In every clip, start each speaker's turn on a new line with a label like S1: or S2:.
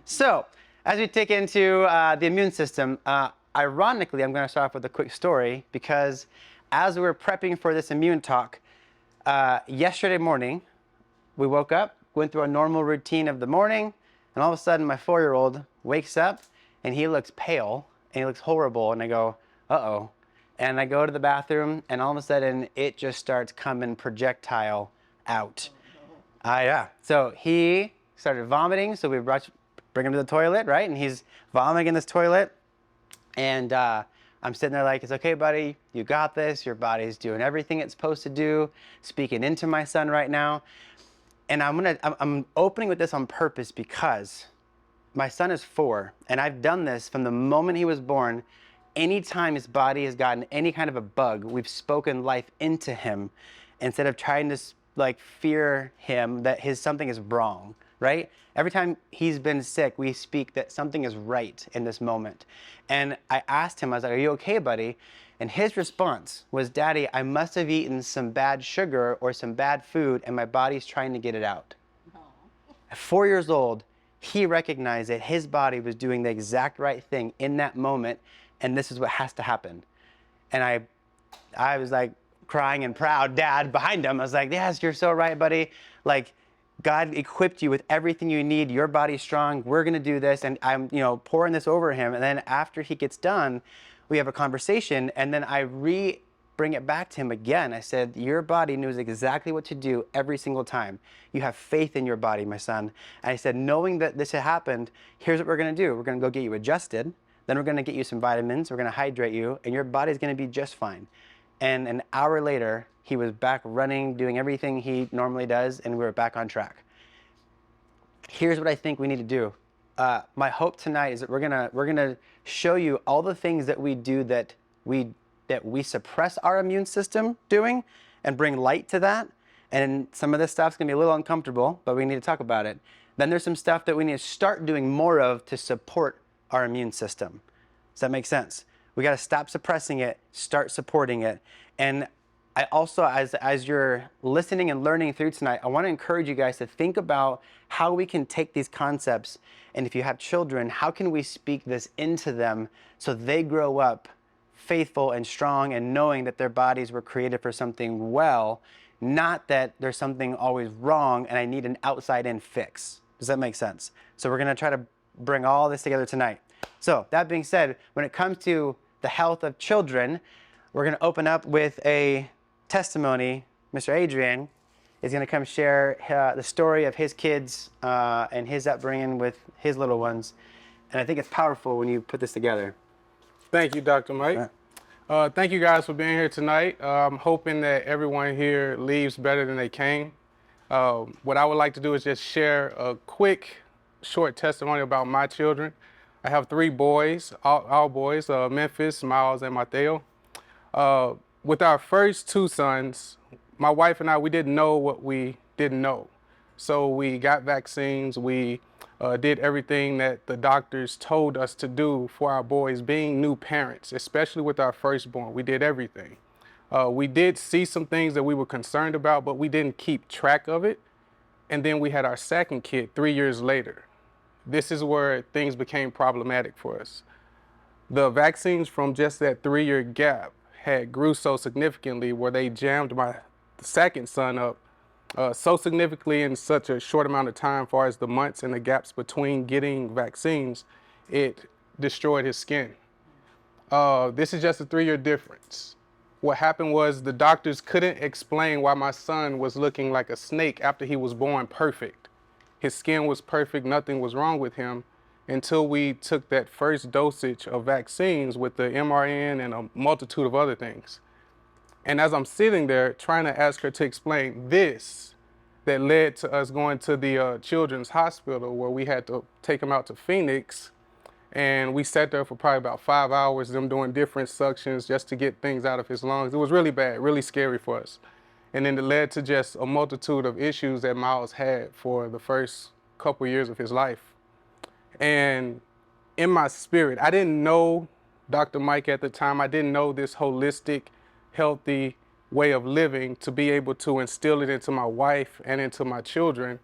S1: So, as we take into the immune system, ironically, I'm going to start off with a quick story because as we were prepping for this immune talk, yesterday morning, we woke up, went through a normal routine of the morning, and all of a sudden my 4-year-old wakes up and he looks pale and he looks horrible, and I go, uh-oh. And I go to the bathroom and all of a sudden it just starts coming projectile out. Yeah. So he started vomiting, so we bring him to the toilet, right? And he's vomiting in this toilet. And I'm sitting there like, it's okay, buddy. You got this. Your body's doing everything it's supposed to do. Speaking into my son right now. And I'm opening with this on purpose because my son is 4, and I've done this from the moment he was born. Anytime his body has gotten any kind of a bug, we've spoken life into him instead of trying to like fear him that something is wrong, right? Every time he's been sick, we speak that something is right in this moment. And I asked him, I was like, are you okay, buddy? And his response was, Daddy, I must have eaten some bad sugar or some bad food and my body's trying to get it out. Oh. At 4 years old, he recognized that his body was doing the exact right thing in that moment, and this is what has to happen. And I was like crying and proud dad behind him. I was like, yes, you're so right, buddy. Like, God equipped you with everything you need. Your body's strong. We're going to do this. And I'm, pouring this over him. And then after he gets done, we have a conversation. And then I bring it back to him again. I said, your body knows exactly what to do every single time. You have faith in your body, my son. And I said, knowing that this had happened, here's what we're going to do. We're going to go get you adjusted. Then we're going to get you some vitamins. We're going to hydrate you. And your body's going to be just fine. And an hour later, he was back running, doing everything he normally does, and we were back on track. Here's what I think we need to do. My hope tonight is that we're gonna show you all the things that we do that we suppress our immune system doing, and bring light to that. And some of this stuff's gonna be a little uncomfortable, but we need to talk about it. Then there's some stuff that we need to start doing more of to support our immune system. Does that make sense? We got to stop suppressing it, start supporting it. And I also, as you're listening and learning through tonight, I want to encourage you guys to think about how we can take these concepts, and if you have children, how can we speak this into them so they grow up faithful and strong and knowing that their bodies were created for something well, not that there's something always wrong and I need an outside-in fix. Does that make sense? So we're going to try to bring all this together tonight. So that being said, when it comes to the health of children, we're going to open up with a testimony. Mr. Adrian is going to come share the story of his kids and his upbringing with his little ones. And I think it's powerful when you put this together.
S2: Thank you, Dr. Mike. Thank you guys for being here tonight. I'm hoping that everyone here leaves better than they came. What I would like to do is just share a quick, short testimony about my children. I have 3 boys, all boys, Memphis, Miles, and Mateo. With our first 2 sons, my wife and I, we didn't know what we didn't know. So we got vaccines, we did everything that the doctors told us to do for our boys, being new parents, especially with our firstborn. We did everything. We did see some things that we were concerned about, but we didn't keep track of it. And then we had our second kid 3 years later. This is where things became problematic for us. The vaccines from just that 3-year gap had grew so significantly where they jammed my second son up so significantly in such a short amount of time, as far as the months and the gaps between getting vaccines, it destroyed his skin. This is just a 3-year difference. What happened was the doctors couldn't explain why my son was looking like a snake after he was born perfect. His skin was perfect, nothing was wrong with him, until we took that first dosage of vaccines with the mRNA and a multitude of other things. And as I'm sitting there trying to ask her to explain this, that led to us going to the children's hospital, where we had to take him out to Phoenix. And we sat there for probably about 5 hours, them doing different suctions just to get things out of his lungs. It was really bad, really scary for us. And then it led to just a multitude of issues that Miles had for the first couple years of his life. And in my spirit, I didn't know Dr. Mike at the time. I didn't know this holistic, healthy way of living to be able to instill it into my wife and into my children.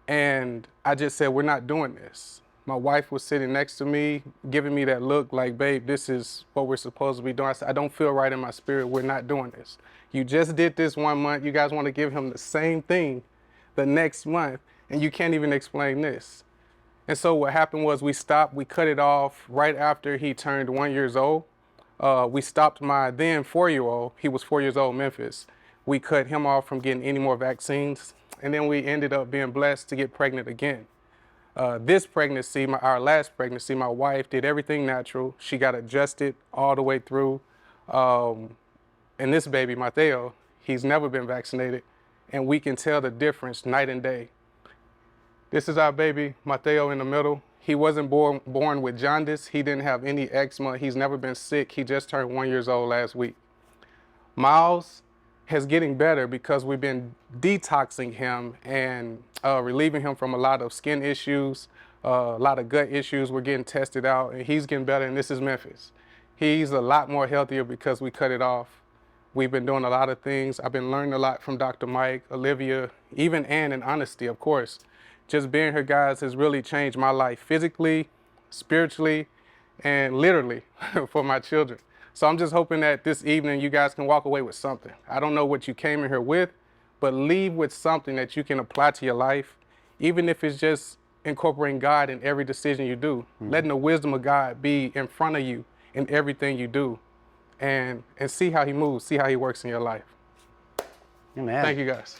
S2: And I just said, we're not doing this. My wife was sitting next to me, giving me that look like, babe, this is what we're supposed to be doing. I said, I don't feel right in my spirit. We're not doing this. You just did this 1 month. You guys want to give him the same thing the next month, and you can't even explain this. And so what happened was we stopped. We cut it off right after he turned 1 year old. We stopped my then 4-year-old. He was 4 years old, Memphis. We cut him off from getting any more vaccines. And then we ended up being blessed to get pregnant again. This pregnancy, our last pregnancy, my wife did everything natural. She got adjusted all the way through. And this baby, Mateo, he's never been vaccinated. And we can tell the difference night and day. This is our baby, Mateo, in the middle. He wasn't born with jaundice. He didn't have any eczema. He's never been sick. He just turned 1 year old last week. Miles is getting better because we've been detoxing him and relieving him from a lot of skin issues, a lot of gut issues. We're getting tested out, and he's getting better, and this is Memphis. He's a lot more healthier because we cut it off. We've been doing a lot of things. I've been learning a lot from Dr. Mike, Olivia, even Ann in honesty, of course. Just being here, guys, has really changed my life physically, spiritually, and literally for my children. So I'm just hoping that this evening you guys can walk away with something. I don't know what you came in here with, but leave with something that you can apply to your life, even if it's just incorporating God in every decision you do, letting the wisdom of God be in front of you in everything you do, and see how he moves, see how he works in your life.
S1: Amen.
S2: Thank you, guys.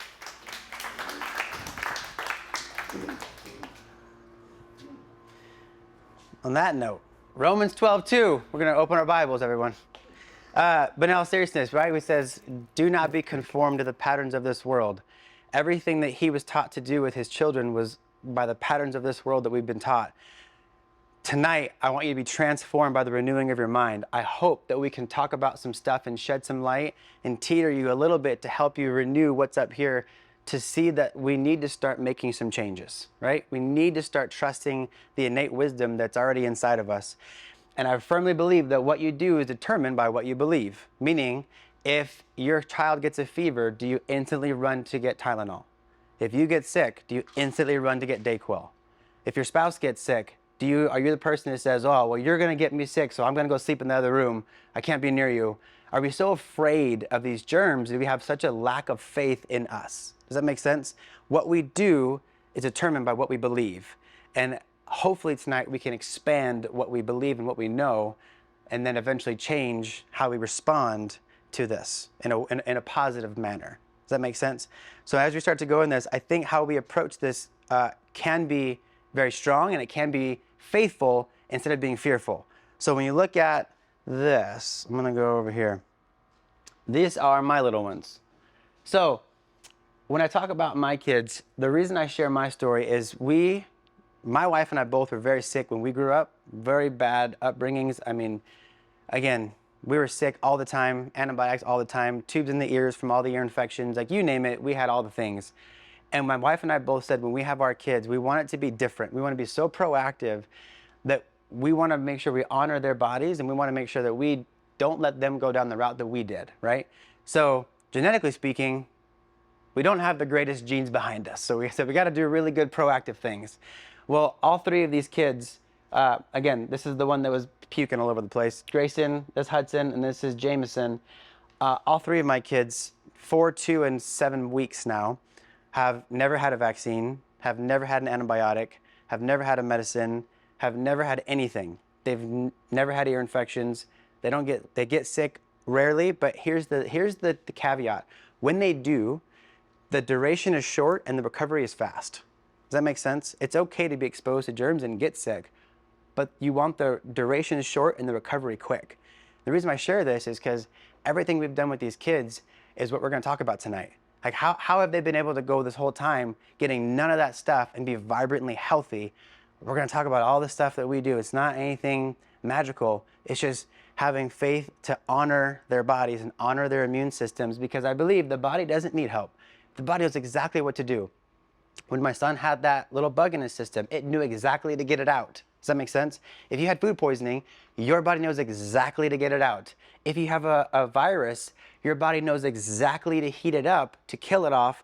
S1: On that note, Romans 12:2. We're going to open our Bibles, everyone. But in all seriousness, right? It says, do not be conformed to the patterns of this world. Everything that he was taught to do with his children was by the patterns of this world that we've been taught. Tonight, I want you to be transformed by the renewing of your mind. I hope that we can talk about some stuff and shed some light and teeter you a little bit to help you renew what's up here, to see that we need to start making some changes, right? We need to start trusting the innate wisdom that's already inside of us. And I firmly believe that what you do is determined by what you believe. Meaning, if your child gets a fever, do you instantly run to get Tylenol? If you get sick, do you instantly run to get Dayquil? If your spouse gets sick, are you the person that says, oh, well, you're gonna get me sick, so I'm gonna go sleep in the other room. I can't be near you. Are we so afraid of these germs that we have such a lack of faith in us? Does that make sense? What we do is determined by what we believe. And hopefully tonight we can expand what we believe and what we know, and then eventually change how we respond to this in a positive manner. Does that make sense? So as we start to go in this, I think how we approach this can be very strong, and it can be faithful instead of being fearful. So when you look at this, I'm gonna go over here. These are my little ones. So when I talk about my kids, the reason I share my story is my wife and I both were very sick when we grew up, very bad upbringings. I mean, again, we were sick all the time, antibiotics all the time, tubes in the ears from all the ear infections, like you name it, we had all the things. And my wife and I both said when we have our kids, we want it to be different. We want to be so proactive that we want to make sure we honor their bodies, and we want to make sure that we don't let them go down the route that we did, right? So genetically speaking, we don't have the greatest genes behind us. So we said we got to do really good proactive things. Well, all three of these kids, again, this is the one that was puking all over the place. Grayson, this is Hudson, and this is Jameson. All three of my kids, 4, 2, and 7 weeks now, have never had a vaccine, have never had an antibiotic, have never had a medicine, have never had anything. They've never had ear infections. They get sick rarely, but here's the caveat. When they do, the duration is short and the recovery is fast. Does that make sense? It's okay to be exposed to germs and get sick, but you want the duration short and the recovery quick. The reason I share this is because everything we've done with these kids is what we're going to talk about tonight. Like how have they been able to go this whole time getting none of that stuff and be vibrantly healthy? We're going to talk about all the stuff that we do. It's not anything magical. It's just having faith to honor their bodies and honor their immune systems, because I believe the body doesn't need help. The body knows exactly what to do. When my son had that little bug in his system, it knew exactly to get it out. Does that make sense? If you had food poisoning, your body knows exactly to get it out. If you have a virus, your body knows exactly to heat it up, to kill it off,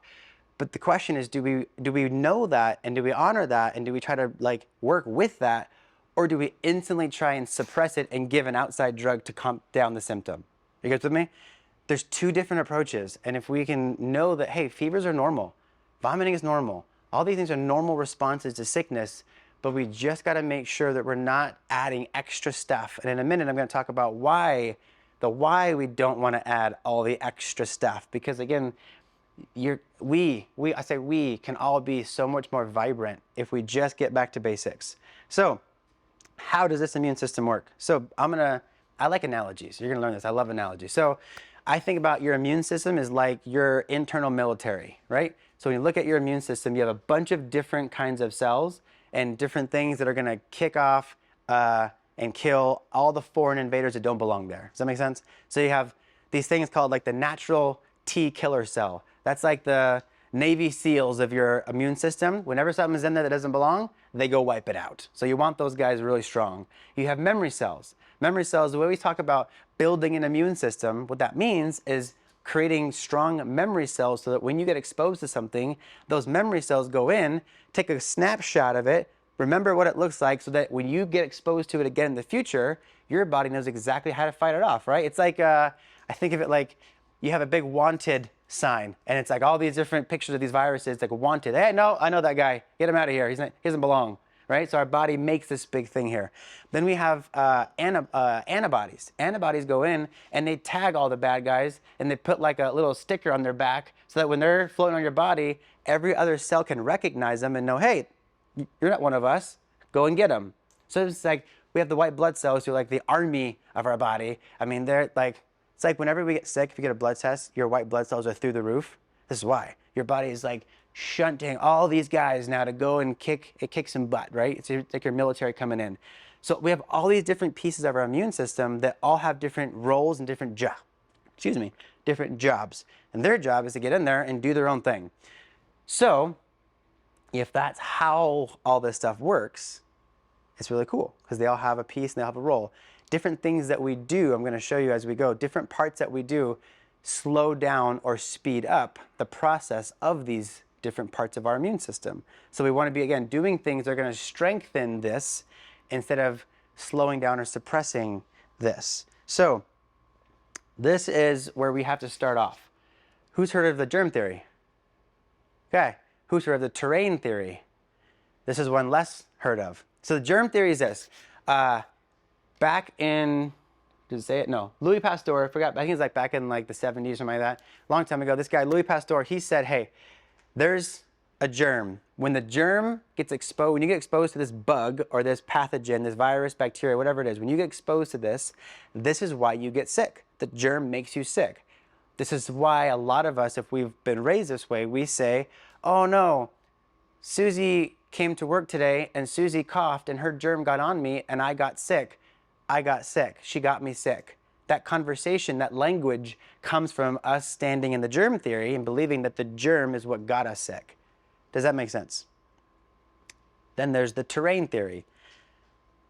S1: But the question is, do we know that, and do we honor that, and do we try to like work with that, or do we instantly try and suppress it and give an outside drug to calm down the symptom? You guys with me? There's two different approaches, and if we can know that, hey, fevers are normal, vomiting is normal, all these things are normal responses to sickness, but we just got to make sure that we're not adding extra stuff. And in a minute, I'm going to talk about why we don't want to add all the extra stuff, because again, I say we can all be so much more vibrant if we just get back to basics. So how does this immune system work? So I like analogies. You're gonna learn this. I love analogies. So I think about your immune system as like your internal military, right? So when you look at your immune system, you have a bunch of different kinds of cells and different things that are gonna kick off and kill all the foreign invaders that don't belong there. Does that make sense? So you have these things called like the natural T killer cell. That's like the Navy SEALs of your immune system. Whenever something's in there that doesn't belong, they go wipe it out. So you want those guys really strong. You have memory cells. Memory cells, the way we talk about building an immune system, what that means is creating strong memory cells so that when you get exposed to something, those memory cells go in, take a snapshot of it, remember what it looks like so that when you get exposed to it again in the future, your body knows exactly how to fight it off, right? It's like, I think of it like you have a big wanted sign, and it's like all these different pictures of these viruses, like wanted. Hey, no, I know that guy. Get him out of here. He doesn't belong, right? So our body makes this big thing here. Then we have antibodies. Antibodies go in and they tag all the bad guys, and they put like a little sticker on their back so that when they're floating on your body, every other cell can recognize them and know, hey, you're not one of us. Go and get them. So it's like we have the white blood cells who are like the army of our body. I mean, they're like, it's like whenever we get sick, if you get a blood test, your white blood cells are through the roof. This is why. Your body is like shunting all these guys now to go and kick some butt, right? It's like your military coming in. So we have all these different pieces of our immune system that all have different roles and different jobs. And their job is to get in there and do their own thing. So if that's how all this stuff works, it's really cool because they all have a piece and they all have a role. Different things that we do, I'm going to show you as we go, different parts that we do slow down or speed up the process of these different parts of our immune system. So we want to be, again, doing things that are going to strengthen this instead of slowing down or suppressing this. So this is where we have to start off. Who's heard of the germ theory? Okay. Who's heard of the terrain theory? This is one less heard of. So the germ theory is this. Back in, did it say it? No. Louis Pasteur, I forgot, I think it's like back in like the 70s or something like that. Long time ago, this guy, Louis Pasteur, he said, hey, there's a germ. When the germ gets exposed, when you get exposed to this bug or this pathogen, this virus, bacteria, whatever it is, when you get exposed to this is why you get sick. The germ makes you sick. This is why a lot of us, if we've been raised this way, we say, oh no, Susie came to work today and Susie coughed and her germ got on me and I got sick. I got sick. She got me sick. That conversation, that language comes from us standing in the germ theory and believing that the germ is what got us sick. Does that make sense? Then there's the terrain theory.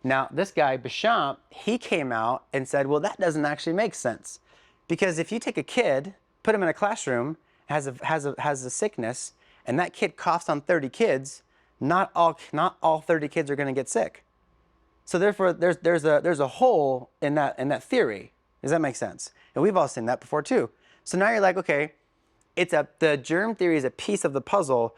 S1: Now, this guy, Béchamp, he came out and said, well, that doesn't actually make sense. Because if you take a kid, put him in a classroom, has a sickness, and that kid coughs on 30 kids, not all 30 kids are going to get sick. So therefore, there's a hole in that theory. Does that make sense? And we've all seen that before too. So now you're like, okay, the germ theory is a piece of the puzzle,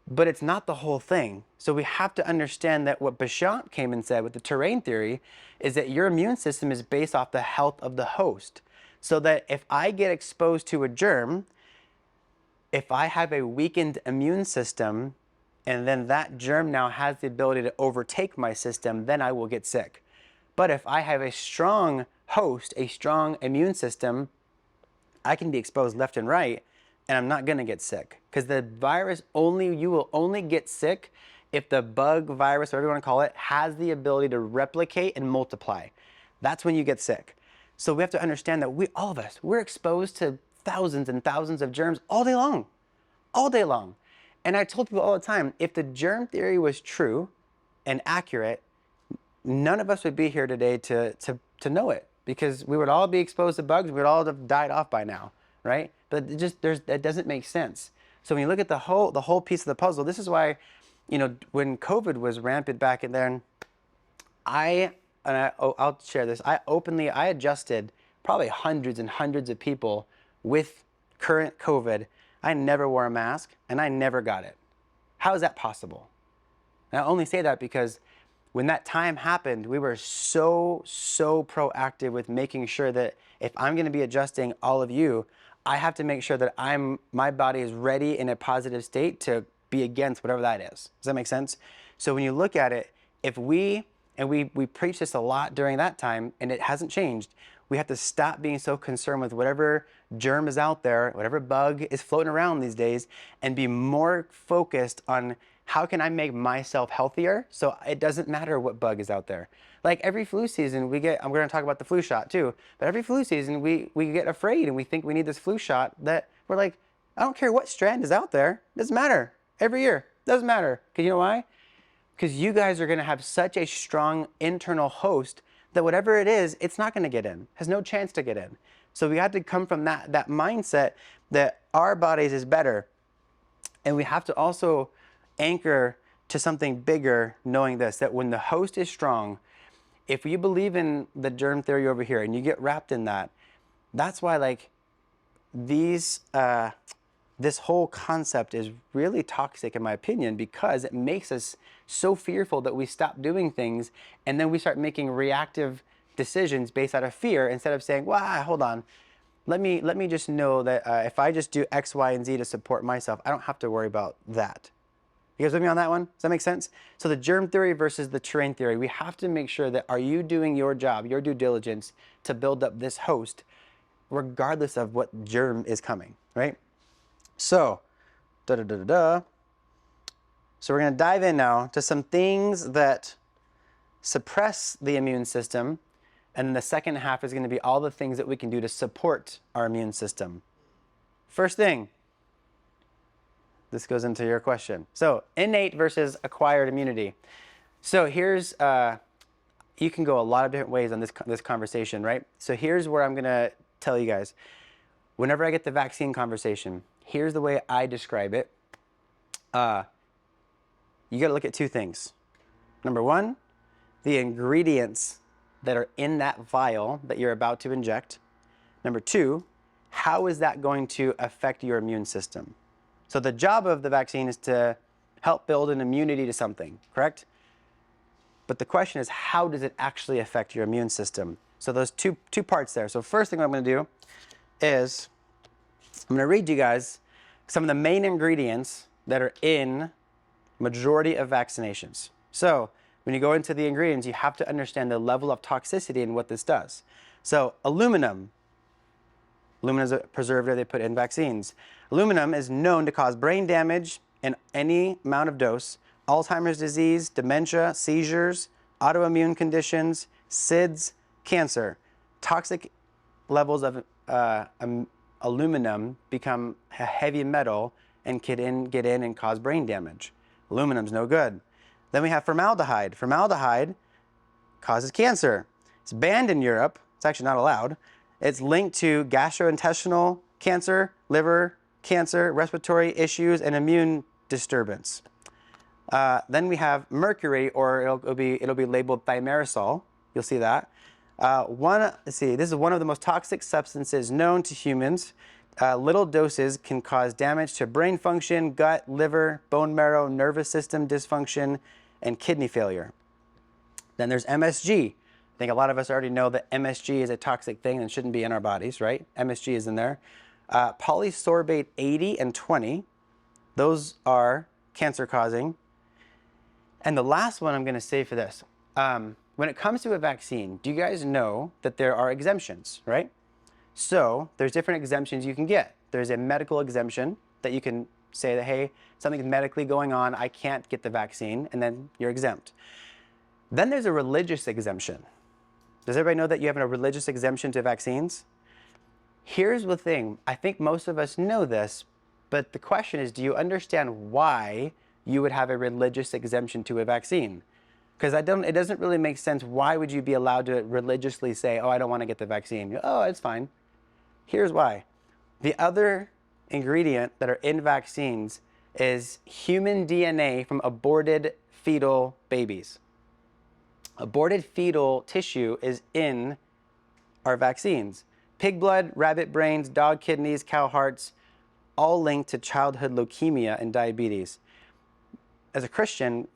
S1: but it's not the whole thing. So we have to understand that what Béchamp came and said with the terrain theory is that your immune system is based off the health of the host. So that if I get exposed to a germ, if I have a weakened immune system, and then that germ now has the ability to overtake my system, then I will get sick. But if I have a strong host, a strong immune system, I can be exposed left and right, and I'm not gonna get sick. Because the virus you will only get sick if the bug, virus, whatever you wanna call it, has the ability to replicate and multiply. That's when you get sick. So we have to understand that all of us, we're exposed to thousands and thousands of germs all day long. All day long. And I told people all the time, if the germ theory was true and accurate, none of us would be here today to know it, because we would all be exposed to bugs. We would all have died off by now, right? But that doesn't make sense. So when you look at the whole piece of the puzzle, this is why, when COVID was rampant back in there, I'll share this. I adjusted probably hundreds and hundreds of people with current COVID. I never wore a mask and I never got it. How is that possible? And I only say that because when that time happened, we were so proactive with making sure that if I'm going to be adjusting all of you, I have to make sure that my body is ready in a positive state to be against whatever that is. Does that make sense? So when you look at it, if we preach this a lot during that time, and it hasn't changed, we have to stop being so concerned with whatever germ is out there, whatever bug is floating around these days, and be more focused on how can I make myself healthier so it doesn't matter what bug is out there. Like every flu season I'm going to talk about the flu shot too, but every flu season we get afraid and we think we need this flu shot that we're like, I don't care what strand is out there, it doesn't matter. Every year, doesn't matter. Because you know why? Because you guys are going to have such a strong internal host that whatever it is, it's not going to get in, has no chance to get in. So we have to come from that mindset that our bodies is better. And we have to also anchor to something bigger, knowing this, that when the host is strong, if you believe in the germ theory over here and you get wrapped in that, that's why like this whole concept is really toxic in my opinion, because it makes us so fearful that we stop doing things and then we start making reactive decisions based out of fear instead of saying, wow, hold on. Let me just know that if I just do X, Y, and Z to support myself, I don't have to worry about that. You guys with me on that one? Does that make sense? So the germ theory versus the terrain theory, we have to make sure that are you doing your job, your due diligence to build up this host regardless of what germ is coming, right? So, So we're going to dive in now to some things that suppress the immune system. And then the second half is going to be all the things that we can do to support our immune system. First thing, this goes into your question. So innate versus acquired immunity. So here's, you can go a lot of different ways on this conversation, right? So here's where I'm going to tell you guys. Whenever I get the vaccine conversation, here's the way I describe it. You got to look at two things. Number one, the ingredients that are in that vial that you're about to inject. Number two, how is that going to affect your immune system? So the job of the vaccine is to help build an immunity to something, correct? But the question is, how does it actually affect your immune system? So there's two parts there. So first thing I'm going to do is I'm going to read you guys some of the main ingredients that are in majority of vaccinations. So when you go into the ingredients, you have to understand the level of toxicity and what this does. So aluminum is a preservative they put in vaccines. Aluminum is known to cause brain damage in any amount of dose, Alzheimer's disease, dementia, seizures, autoimmune conditions, SIDS, cancer. Toxic levels of aluminum become a heavy metal and get in and cause brain damage. Aluminum's no good. Then we have formaldehyde. Formaldehyde causes cancer. It's banned in Europe. It's actually not allowed. It's linked to gastrointestinal cancer, liver cancer, respiratory issues, and immune disturbance. Then we have mercury, or it'll be labeled thimerosal. You'll see that. This is one of the most toxic substances known to humans. Little doses can cause damage to brain function, gut, liver, bone marrow, nervous system dysfunction, and kidney failure. Then there's MSG. I think a lot of us already know that MSG is a toxic thing and shouldn't be in our bodies, right? MSG is in there. Polysorbate 80 and 20, those are cancer causing. And the last one I'm going to say for this, when it comes to a vaccine, do you guys know that there are exemptions, right? So there's different exemptions you can get. There's a medical exemption that you can say that, hey, something's medically going on, I can't get the vaccine, and then you're exempt. Then there's a religious exemption. Does everybody know that you have a religious exemption to vaccines? Here's the thing. I think most of us know this, but the question is, do you understand why you would have a religious exemption to a vaccine? Because it doesn't really make sense. Why would you be allowed to religiously say, oh, I don't want to get the vaccine? Oh, it's fine. Here's why. The other ingredient that are in vaccines is human DNA from aborted fetal babies. Aborted fetal tissue is in our vaccines. Pig blood, rabbit brains, dog kidneys, cow hearts, all linked to childhood leukemia and diabetes. As a Christian,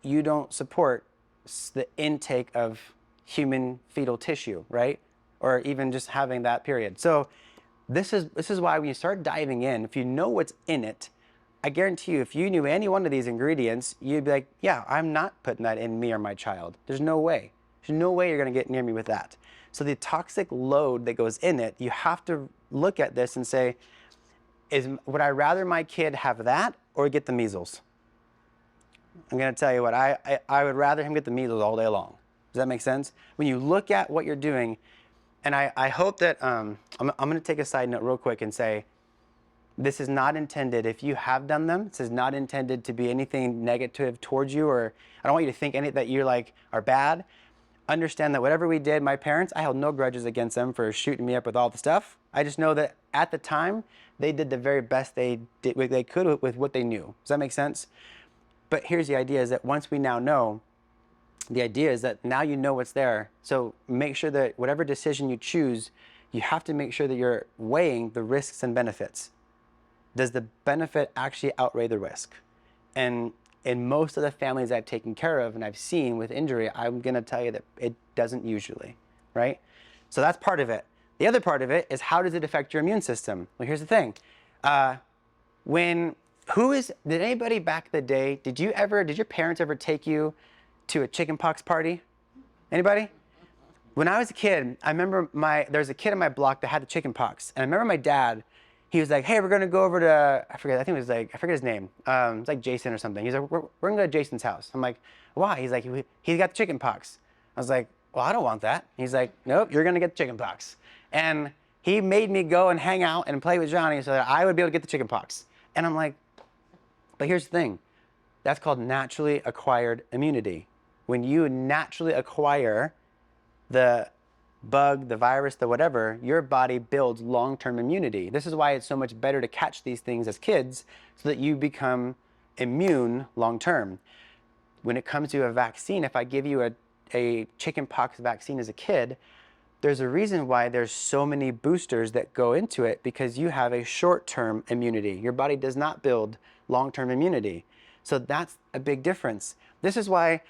S1: you don't support the intake of human fetal tissue, right? Or even just having that, period. So this is why when you start diving in, if you know what's in it, I guarantee you, if you knew any one of these ingredients, you'd be like, yeah, I'm not putting that in me or my child. There's no way. There's no way you're going to get near me with that. So the toxic load that goes in it, you have to look at this and say, would I rather my kid have that or get the measles? I'm going to tell you what, I would rather him get the measles all day long. Does that make sense? When you look at what you're doing, and I hope that, I'm going to take a side note real quick and say, this is not intended, if you have done them, this is not intended to be anything negative towards you, or I don't want you to think that you are bad. Understand that whatever we did, my parents, I held no grudges against them for shooting me up with all the stuff. I just know that at the time, they did the very best they could with what they knew. Does that make sense? But here's the idea, is that once we now know, the idea is that now you know what's there. So make sure that whatever decision you choose, you have to make sure that you're weighing the risks and benefits. Does the benefit actually outweigh the risk? And in most of the families I've taken care of and I've seen with injury, I'm going to tell you that it doesn't usually, right? So that's part of it. The other part of it is, how does it affect your immune system? Well, here's the thing. Did anybody back in the day, did your parents ever take you to a chickenpox party? Anybody? When I was a kid, I remember there was a kid in my block that had the chickenpox. And I remember my dad, he was like, hey, we're going to go over to, I forget his name. It's like Jason or something. He's like, we're going to go to Jason's house. I'm like, why? He's like, he got the chickenpox. I was like, well, I don't want that. He's like, nope, you're going to get the chickenpox. And he made me go and hang out and play with Johnny so that I would be able to get the chickenpox. And I'm like, but here's the thing. That's called naturally acquired immunity. When you naturally acquire the bug, the virus, the whatever, your body builds long-term immunity. This is why it's so much better to catch these things as kids so that you become immune long-term. When it comes to a vaccine, if I give you a chickenpox vaccine as a kid, there's a reason why there's so many boosters that go into it, because you have a short-term immunity. Your body does not build long-term immunity. So that's a big difference. This is why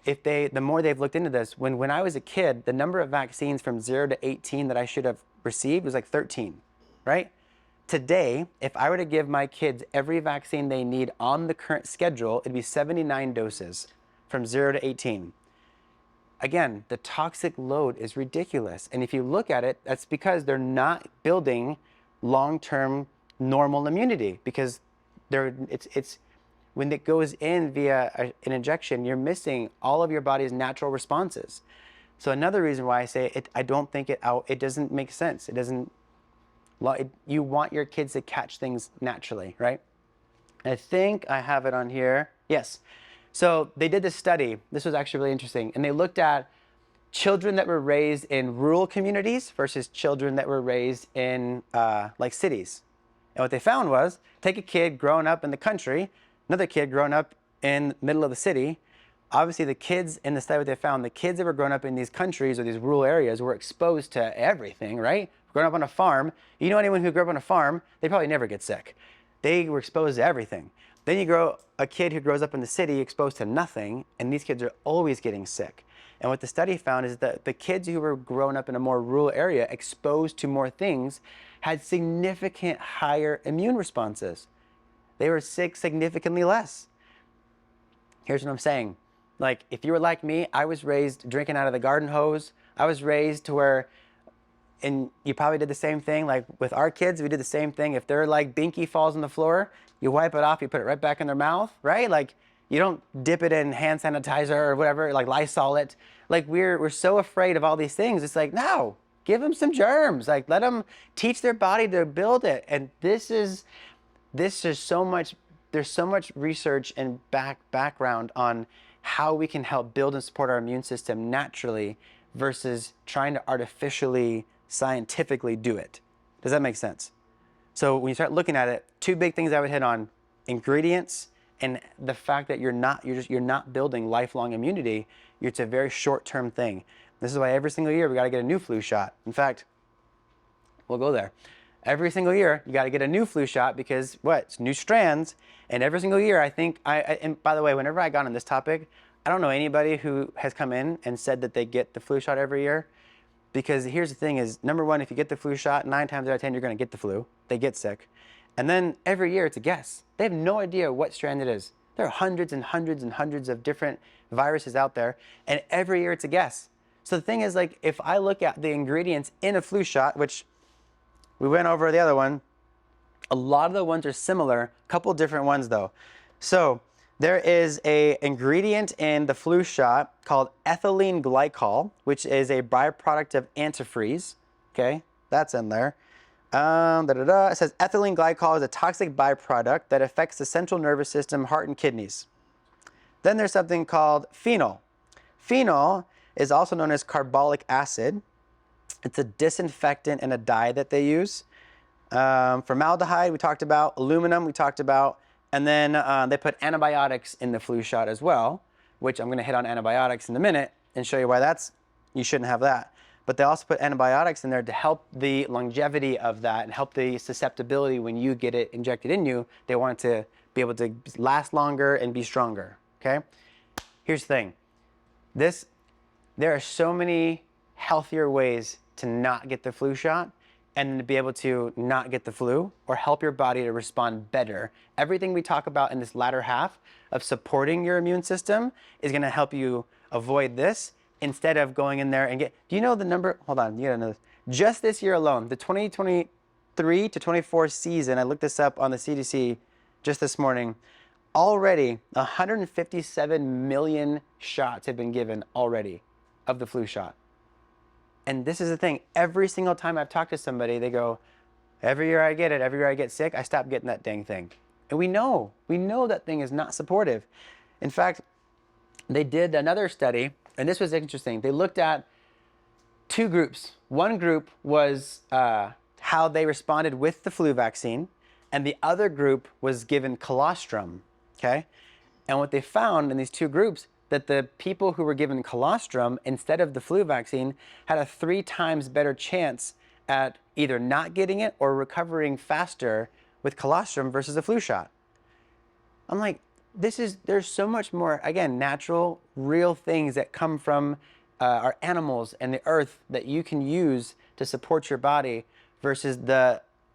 S1: the more they've looked into this, when I was a kid, the number of vaccines from 0 to 18 that I should have received was like 13, right? Today, if I were to give my kids every vaccine they need on the current schedule, it'd be 79 doses from 0 to 18. Again, the toxic load is ridiculous. And if you look at it, that's because they're not building long-term normal immunity, because when it goes in via an injection, you're missing all of your body's natural responses. So another reason why I say I don't think it doesn't make sense. You want your kids to catch things naturally, right? I think I have it on here. Yes. So they did this study. This was actually really interesting. And they looked at children that were raised in rural communities versus children that were raised in like cities. And what they found was, take a kid growing up in the country, another kid growing up in the middle of the city. Obviously, the kids in the study, what they found, the kids that were growing up in these countries or these rural areas were exposed to everything, right? Growing up on a farm, you know anyone who grew up on a farm, they probably never get sick. They were exposed to everything. Then you grow a kid who grows up in the city exposed to nothing, and these kids are always getting sick. And what the study found is that the kids who were growing up in a more rural area, exposed to more things, had significant higher immune responses. They were sick significantly less. Here's what I'm saying. Like, if you were like me, I was raised drinking out of the garden hose. I was raised to where, and you probably did the same thing. Like with our kids, we did the same thing. If their like binky falls on the floor, you wipe it off, you put it right back in their mouth, right? Like, you don't dip it in hand sanitizer or whatever, like Lysol it. Like we're so afraid of all these things. It's like, no, give them some germs. Like, let them teach their body to build it. And this is so much, there's so much research and background on how we can help build and support our immune system naturally versus trying to artificially, scientifically do it. Does that make sense? So when you start looking at it, two big things I would hit on: ingredients and the fact that you're not building lifelong immunity. It's a very short-term thing. This is why every single year we got to get a new flu shot. In fact, we'll go there. Every single year you got to get a new flu shot because what? It's new strands, and every single year I think and by the way, whenever I got on this topic, I don't know anybody who has come in and said that they get the flu shot every year. Because here's the thing is, number one, if you get the flu shot, 9 times out of 10, you're going to get the flu. They get sick. And then every year it's a guess. They have no idea what strand it is. There are hundreds and hundreds and hundreds of different viruses out there, and every year it's a guess. So the thing is, like, if I look at the ingredients in a flu shot, which we went over the other one, a lot of the ones are similar, a couple different ones though. So there is a ingredient in the flu shot called ethylene glycol, which is a byproduct of antifreeze. Okay, that's in there. It says ethylene glycol is a toxic byproduct that affects the central nervous system, heart, and kidneys. Then there's something called phenol. Phenol is also known as carbolic acid. It's a disinfectant and a dye that they use. Formaldehyde we talked about, aluminum we talked about, and then they put antibiotics in the flu shot as well, which I'm going to hit on antibiotics in a minute and show you why you shouldn't have that. But they also put antibiotics in there to help the longevity of that and help the susceptibility when you get it injected in you. They want it to be able to last longer and be stronger, okay? Here's the thing. There are so many healthier ways to not get the flu shot and to be able to not get the flu or help your body to respond better. Everything we talk about in this latter half of supporting your immune system is going to help you avoid this instead of going in there and do you know the number? Hold on, you gotta know this. Just this year alone, the 2023 to 24 season, I looked this up on the CDC just this morning, already 157 million shots have been given already of the flu shot. And this is the thing, every single time I've talked to somebody, they go, every year I get it, every year I get sick, I stop getting that dang thing. And we know that thing is not supportive. In fact, they did another study, and this was interesting. They looked at two groups. One group was how they responded with the flu vaccine, and the other group was given colostrum, okay? And what they found in these two groups, that the people who were given colostrum instead of the flu vaccine had a 3 times better chance at either not getting it or recovering faster with colostrum versus a flu shot. I'm like, there's so much more, again, natural, real things that come from our animals and the earth that you can use to support your body versus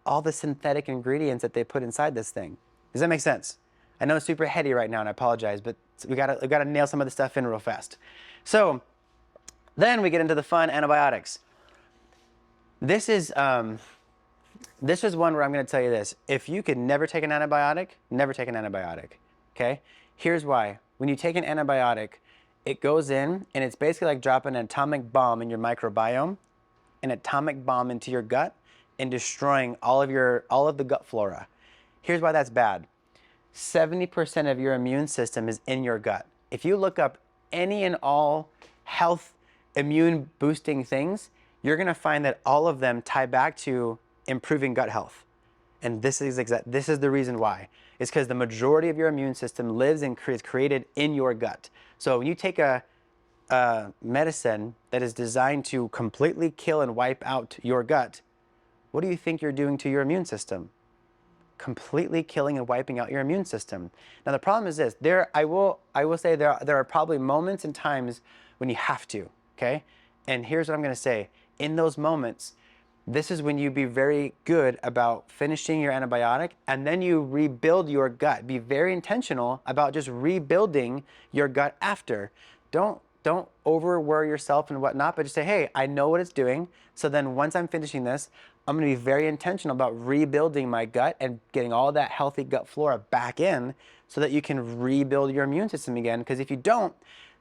S1: all the synthetic ingredients that they put inside this thing. Does that make sense? I know it's super heady right now, and I apologize, but we gotta nail some of the stuff in real fast. So then we get into the fun antibiotics. This is one where I'm going to tell you this. If you could never take an antibiotic, never take an antibiotic. Okay? Here's why. When you take an antibiotic, it goes in and it's basically like dropping an atomic bomb in your microbiome, an atomic bomb into your gut, and destroying all of the gut flora. Here's why that's bad. 70% of your immune system is in your gut. If you look up any and all health immune boosting things, you're going to find that all of them tie back to improving gut health. And this is the reason why. It's because the majority of your immune system lives and is created in your gut. So when you take a medicine that is designed to completely kill and wipe out your gut, what do you think you're doing to your immune system? Completely killing and wiping out your immune system. Now the problem is this. I will say there are probably moments and times when you have to. Okay, and here's what I'm going to say. In those moments, this is when you be very good about finishing your antibiotic, and then you rebuild your gut. Be very intentional about just rebuilding your gut after. Don't overworry yourself and whatnot, but just say, hey, I know what it's doing. So then once I'm finishing this, I'm going to be very intentional about rebuilding my gut and getting all that healthy gut flora back in so that you can rebuild your immune system again. Because if you don't,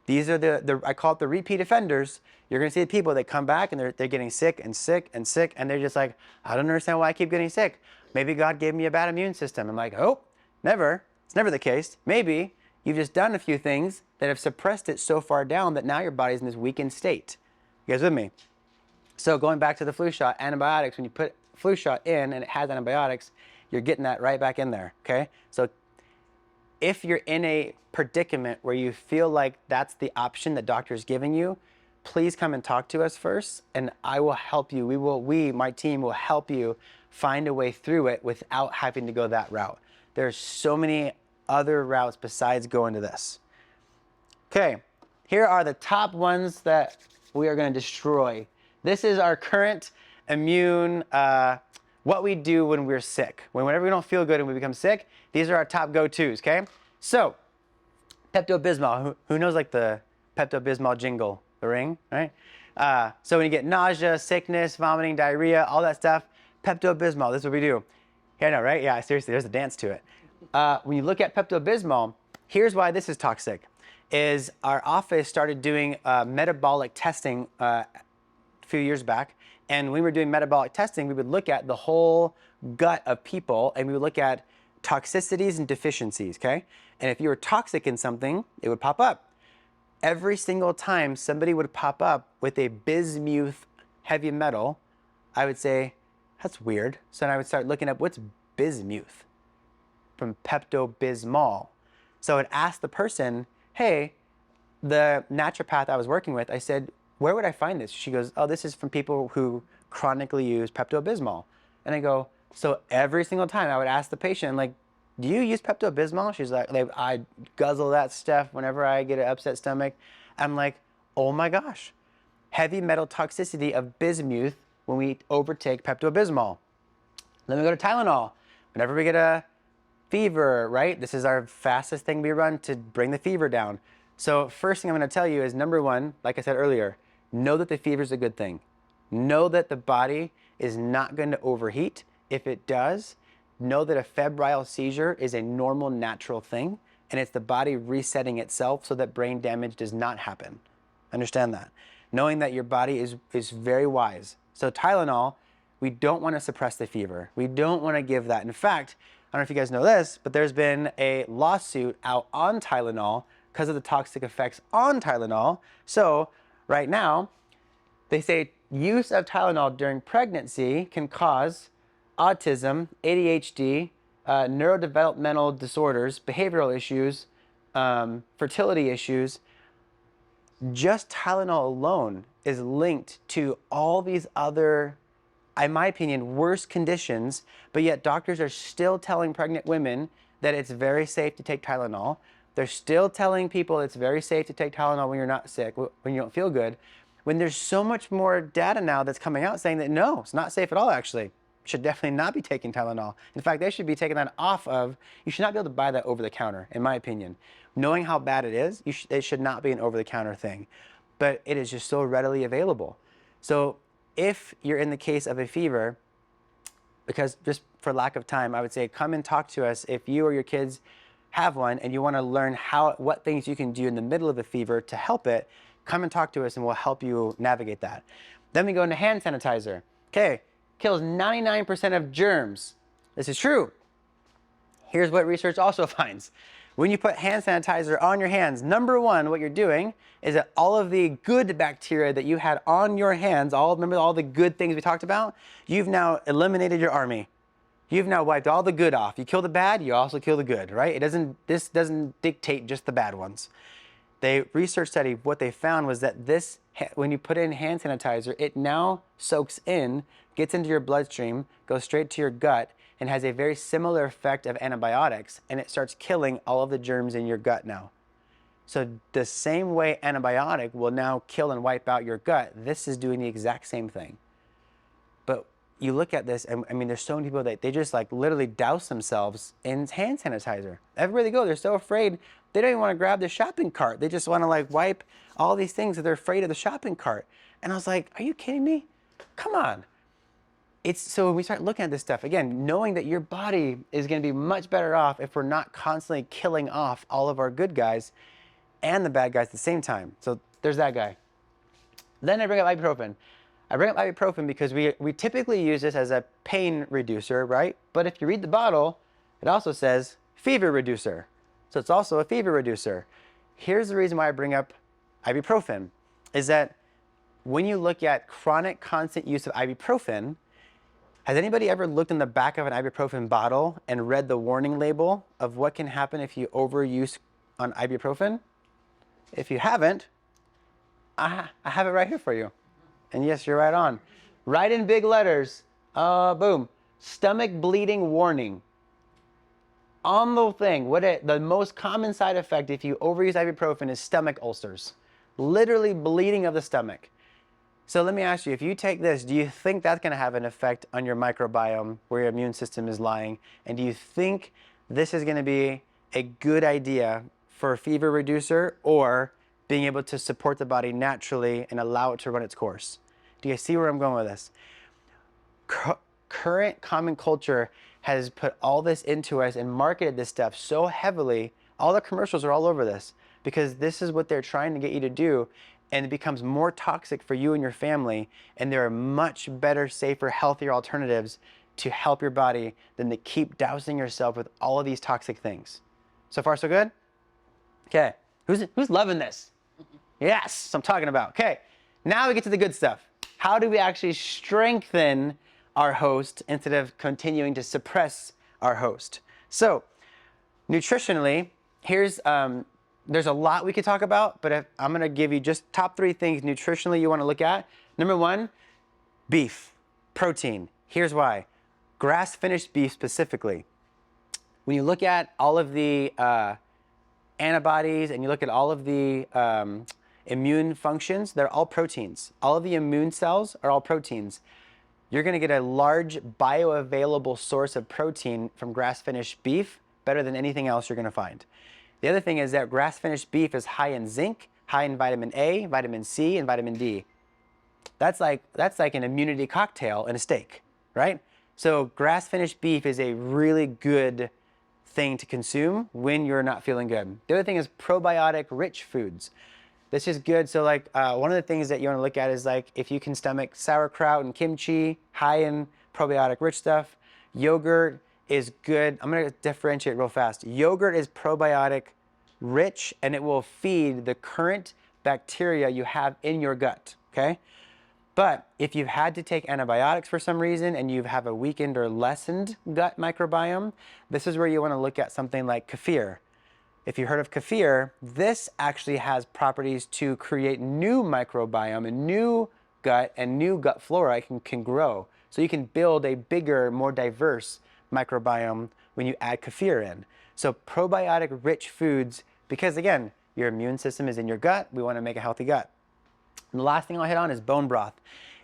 S1: these are I call it the repeat offenders. You're going to see the people that come back and they're getting sick and sick and sick, and they're just like, I don't understand why I keep getting sick. Maybe God gave me a bad immune system. I'm like, oh, never. It's never the case. Maybe you've just done a few things that have suppressed it so far down that now your body's in this weakened state. You guys with me? So going back to the flu shot, antibiotics, when you put flu shot in and it has antibiotics, you're getting that right back in there, okay? So if you're in a predicament where you feel like that's the option that doctor's giving you, please come and talk to us first, and I will help you. My team will help you find a way through it without having to go that route. There's so many other routes besides going to this. Okay, here are the top ones that we are going to destroy. This is our current immune, what we do when we're sick. Whenever we don't feel good and we become sick, these are our top go-tos, okay? So, Pepto-Bismol, who knows like the Pepto-Bismol jingle, the ring, right? So when you get nausea, sickness, vomiting, diarrhea, all that stuff, Pepto-Bismol, this is what we do. Yeah, I know, right? Yeah, seriously, there's a dance to it. When you look at Pepto-Bismol, here's why this is toxic, is our office started doing metabolic testing a few years back. And when we were doing metabolic testing, we would look at the whole gut of people and we would look at toxicities and deficiencies, okay? And if you were toxic in something, it would pop up. Every single time somebody would pop up with a bismuth heavy metal, I would say, that's weird. So then I would start looking up what's bismuth from Pepto-Bismol. So I would ask the person, hey, the naturopath I was working with, I said, where would I find this? She goes, oh, this is from people who chronically use Pepto-Bismol. And I go, so every single time I would ask the patient, like, do you use Pepto-Bismol? She's like, I guzzle that stuff whenever I get an upset stomach. I'm like, oh my gosh, heavy metal toxicity of bismuth when we overtake Pepto-Bismol. Then we go to Tylenol. Whenever we get a fever, right? This is our fastest thing we run to bring the fever down. So first thing I'm going to tell you is, number one, like I said earlier, know that the fever is a good thing. Know that the body is not going to overheat. If it does, know that a febrile seizure is a normal, natural thing, and it's the body resetting itself so that brain damage does not happen. Understand that. Knowing that your body is very wise. So Tylenol, we don't want to suppress the fever. We don't want to give that. In fact, I don't know if you guys know this, but there's been a lawsuit out on Tylenol because of the toxic effects on Tylenol. So right now, they say use of Tylenol during pregnancy can cause autism, ADHD, neurodevelopmental disorders, behavioral issues, fertility issues. Just Tylenol alone is linked to all these other, in my opinion, worse conditions, but yet doctors are still telling pregnant women that it's very safe to take Tylenol. They're still telling people it's very safe to take Tylenol when you're not sick, when you don't feel good, when there's so much more data now that's coming out saying that no, it's not safe at all actually. Should definitely not be taking Tylenol. In fact, they should be taking that off of, you should not be able to buy that over the counter, in my opinion. Knowing how bad it is, it should not be an over the counter thing. But it is just so readily available. So if you're in the case of a fever, because just for lack of time, I would say come and talk to us if you or your kids have one and you want to learn what things you can do in the middle of a fever to help it, come and talk to us and we'll help you navigate that. Then we go into hand sanitizer. Okay. Kills 99% of germs. This is true. Here's what research also finds. When you put hand sanitizer on your hands, number one, what you're doing is that all of the good bacteria that you had on your hands, remember all the good things we talked about? You've now eliminated your army. You've now wiped all the good off. You kill the bad, you also kill the good, right? This doesn't dictate just the bad ones. Research study, what they found was that when you put in hand sanitizer, it now soaks in, gets into your bloodstream, goes straight to your gut, and has a very similar effect of antibiotics, and it starts killing all of the germs in your gut now. So the same way antibiotic will now kill and wipe out your gut, this is doing the exact same thing. But you look at this, and I mean, there's so many people that they just like literally douse themselves in hand sanitizer. Everywhere they go, they're so afraid, they don't even want to grab the shopping cart. They just want to like wipe all these things that they're afraid of the shopping cart. And I was like, are you kidding me? Come on. So when we start looking at this stuff, again, knowing that your body is going to be much better off if we're not constantly killing off all of our good guys and the bad guys at the same time. So there's that guy. Then I bring up ibuprofen. I bring up ibuprofen because we typically use this as a pain reducer, right? But if you read the bottle, it also says fever reducer. So it's also a fever reducer. Here's the reason why I bring up ibuprofen, is that when you look at chronic constant use of ibuprofen, Has anybody ever looked in the back of an ibuprofen bottle and read the warning label of what can happen if you overuse on ibuprofen? If you haven't, I have it right here for you. And yes, you're right on. Right in big letters, boom, stomach bleeding warning. On the thing, the most common side effect if you overuse ibuprofen is stomach ulcers. Literally bleeding of the stomach. So let me ask you, if you take this, do you think that's going to have an effect on your microbiome where your immune system is lying? And do you think this is going to be a good idea for a fever reducer or being able to support the body naturally and allow it to run its course? Do you see where I'm going with this? Current common culture has put all this into us and marketed this stuff so heavily. All the commercials are all over this because this is what they're trying to get you to do, and it becomes more toxic for you and your family, and there are much better, safer, healthier alternatives to help your body than to keep dousing yourself with all of these toxic things. So far, so good? Okay, who's loving this? Yes, I'm talking about. Okay, now we get to the good stuff. How do we actually strengthen our host instead of continuing to suppress our host? So, nutritionally, there's a lot we could talk about, but I'm gonna give you just top 3 things nutritionally you wanna look at. Number 1, beef, protein. Here's why. Grass-finished beef specifically. When you look at all of the antibodies and you look at all of the immune functions, they're all proteins. All of the immune cells are all proteins. You're gonna get a large bioavailable source of protein from grass-finished beef, better than anything else you're gonna find. The other thing is that grass-finished beef is high in zinc, high in vitamin A, vitamin C, and vitamin D. That's like an immunity cocktail in a steak, right? So grass-finished beef is a really good thing to consume when you're not feeling good. The other thing is probiotic-rich foods. This is good. So like one of the things that you want to look at is like if you can stomach sauerkraut and kimchi, high in probiotic-rich stuff. Yogurt is good. I'm going to differentiate real fast. Yogurt is probiotic rich and it will feed the current bacteria you have in your gut, okay? But if you've had to take antibiotics for some reason and you have a weakened or lessened gut microbiome, this is where you want to look at something like kefir. If you heard of kefir, this actually has properties to create new microbiome and new gut flora can grow. So you can build a bigger, more diverse microbiome when you add kefir in. So probiotic rich foods, because again, your immune system is in your gut. We want to make a healthy gut. And the last thing I'll hit on is bone broth.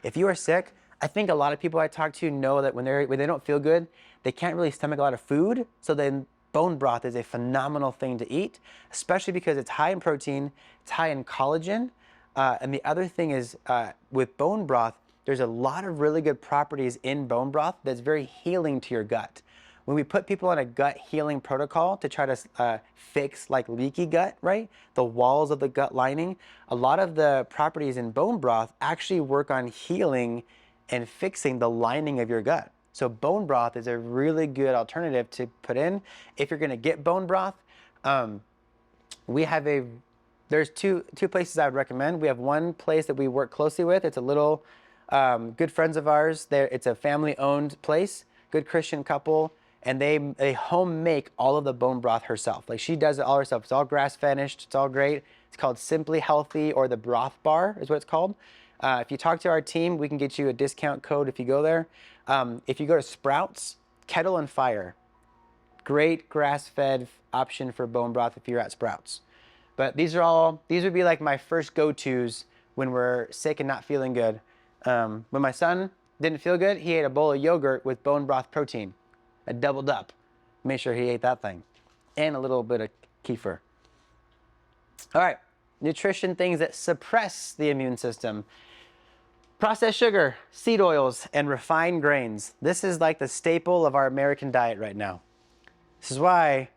S1: If you are sick, I think a lot of people I talk to know that when they don't feel good, they can't really stomach a lot of food. So then bone broth is a phenomenal thing to eat, especially because it's high in protein, it's high in collagen. And the other thing is with bone broth, there's a lot of really good properties in bone broth that's very healing to your gut. When we put people on a gut healing protocol to try to fix like leaky gut, right? The walls of the gut lining, a lot of the properties in bone broth actually work on healing and fixing the lining of your gut. So bone broth is a really good alternative to put in. If you're gonna get bone broth, there's two places I would recommend. We have one place that we work closely with. It's a little good friends of ours. It's a family-owned place, good Christian couple, and they home make all of the bone broth herself. Like she does it all herself. It's all grass finished. It's all great. It's called Simply Healthy, or the Broth Bar is what it's called. If you talk to our team, we can get you a discount code if you go there. If you go to Sprouts, Kettle and Fire, great grass-fed option for bone broth if you're at Sprouts. But these would be like my first go-tos when we're sick and not feeling good. When my son didn't feel good, he ate a bowl of yogurt with bone broth protein. I doubled up, made sure he ate that thing, and a little bit of kefir. All right, nutrition things that suppress the immune system. Processed sugar, seed oils, and refined grains. This is like the staple of our American diet right now. This is why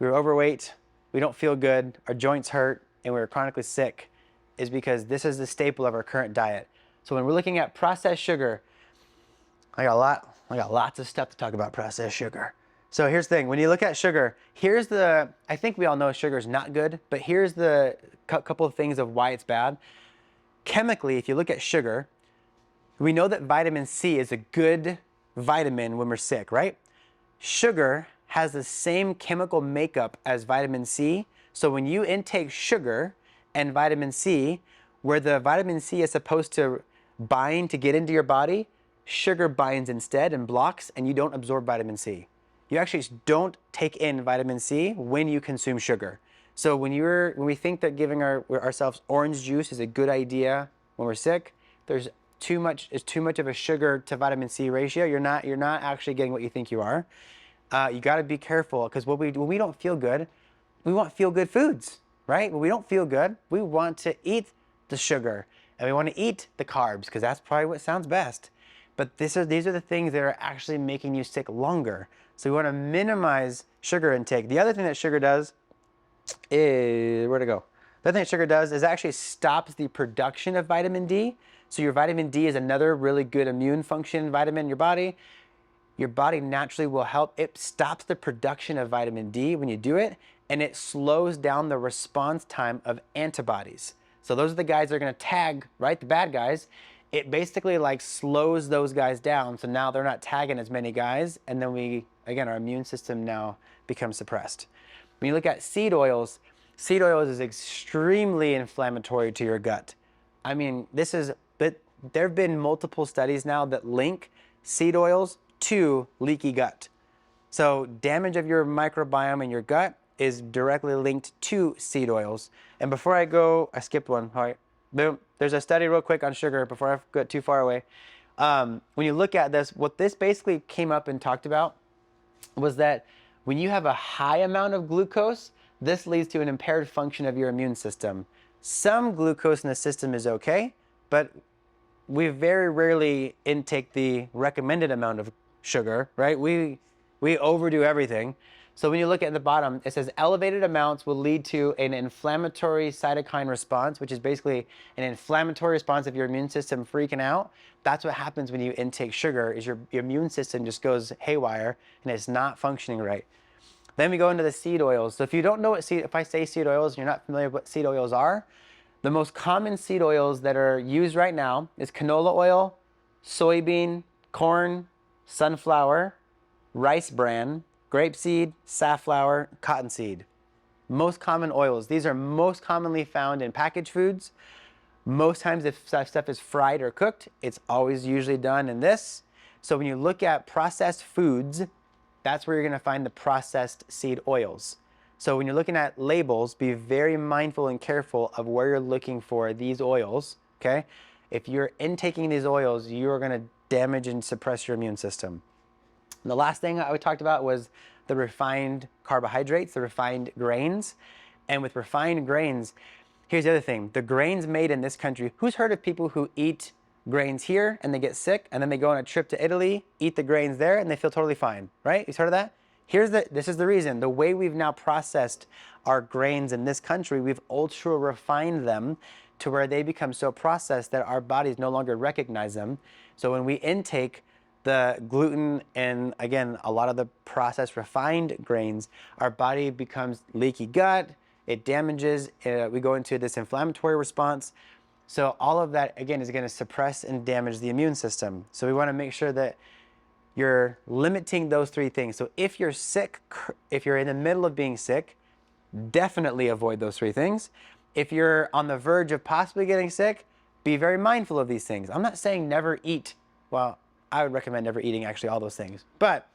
S1: we're overweight, we don't feel good, our joints hurt, and we're chronically sick, is because this is the staple of our current diet. So when we're looking at processed sugar, I got lots of stuff to talk about processed sugar. So here's the thing, when you look at sugar, I think we all know sugar is not good, but here's the couple of things of why it's bad. Chemically, if you look at sugar, we know that vitamin C is a good vitamin when we're sick, right? Sugar has the same chemical makeup as vitamin C. So when you intake sugar and vitamin C, where the vitamin C is supposed to bind to get into your body, sugar binds instead and blocks, and you don't absorb vitamin C. You actually don't take in vitamin C when you consume sugar. So when we think that giving ourselves orange juice is a good idea when we're sick, it's too much of a sugar to vitamin C ratio. You're not actually getting what you think you are. You got to be careful, because when we don't feel good, we want feel good foods, right? When we don't feel good, we want to eat the sugar and we want to eat the carbs, because that's probably what sounds best. But these are the things that are actually making you sick longer. So we want to minimize sugar intake. The other thing that sugar does is, where'd it go? The other thing that sugar does is actually stops the production of vitamin D. So your vitamin D is another really good immune function vitamin in your body. Your body naturally will help. It stops the production of vitamin D when you do it, and it slows down the response time of antibodies. So those are the guys that are going to tag, right, the bad guys. It basically like slows those guys down, so now they're not tagging as many guys, and then our immune system now becomes suppressed. When you look at seed oils is extremely inflammatory to your gut. I mean, there have been multiple studies now that link seed oils to leaky gut. So damage of your microbiome in your gut is directly linked to seed oils. And before I go, I skipped one. All right, boom. There's a study real quick on sugar before I get too far away. When you look at this, what this basically came up and talked about was that when you have a high amount of glucose, this leads to an impaired function of your immune system. Some glucose in the system is okay, but we very rarely intake the recommended amount of sugar, right? We overdo everything. So when you look at the bottom, it says elevated amounts will lead to an inflammatory cytokine response, which is basically an inflammatory response of your immune system freaking out. That's what happens when you intake sugar, is your immune system just goes haywire and it's not functioning right. Then we go into the seed oils. So if you don't know if I say seed oils and you're not familiar with what seed oils are, the most common seed oils that are used right now is canola oil, soybean, corn, sunflower, rice bran, grapeseed, safflower, cottonseed. Most common oils. These are most commonly found in packaged foods. Most times if stuff is fried or cooked, it's always usually done in this. So when you look at processed foods, that's where you're going to find the processed seed oils. So when you're looking at labels, be very mindful and careful of where you're looking for these oils, okay? If you're intaking these oils, you're going to damage and suppress your immune system. And the last thing I talked about was the refined carbohydrates, the refined grains. And with refined grains, here's the other thing. The grains made in this country, who's heard of people who eat grains here and they get sick and then they go on a trip to Italy, eat the grains there, and they feel totally fine, right? You've heard of that? This is the reason. The way we've now processed our grains in this country, we've ultra refined them to where they become so processed that our bodies no longer recognize them. So when we intake the gluten and, again, a lot of the processed refined grains, our body becomes leaky gut, it damages, we go into this inflammatory response. So all of that, again, is going to suppress and damage the immune system. So we want to make sure that you're limiting those three things. So if you're sick, if you're in the middle of being sick, definitely avoid those three things. If you're on the verge of possibly getting sick, be very mindful of these things. I'm not saying never eat. Well, I would recommend never eating actually all those things. But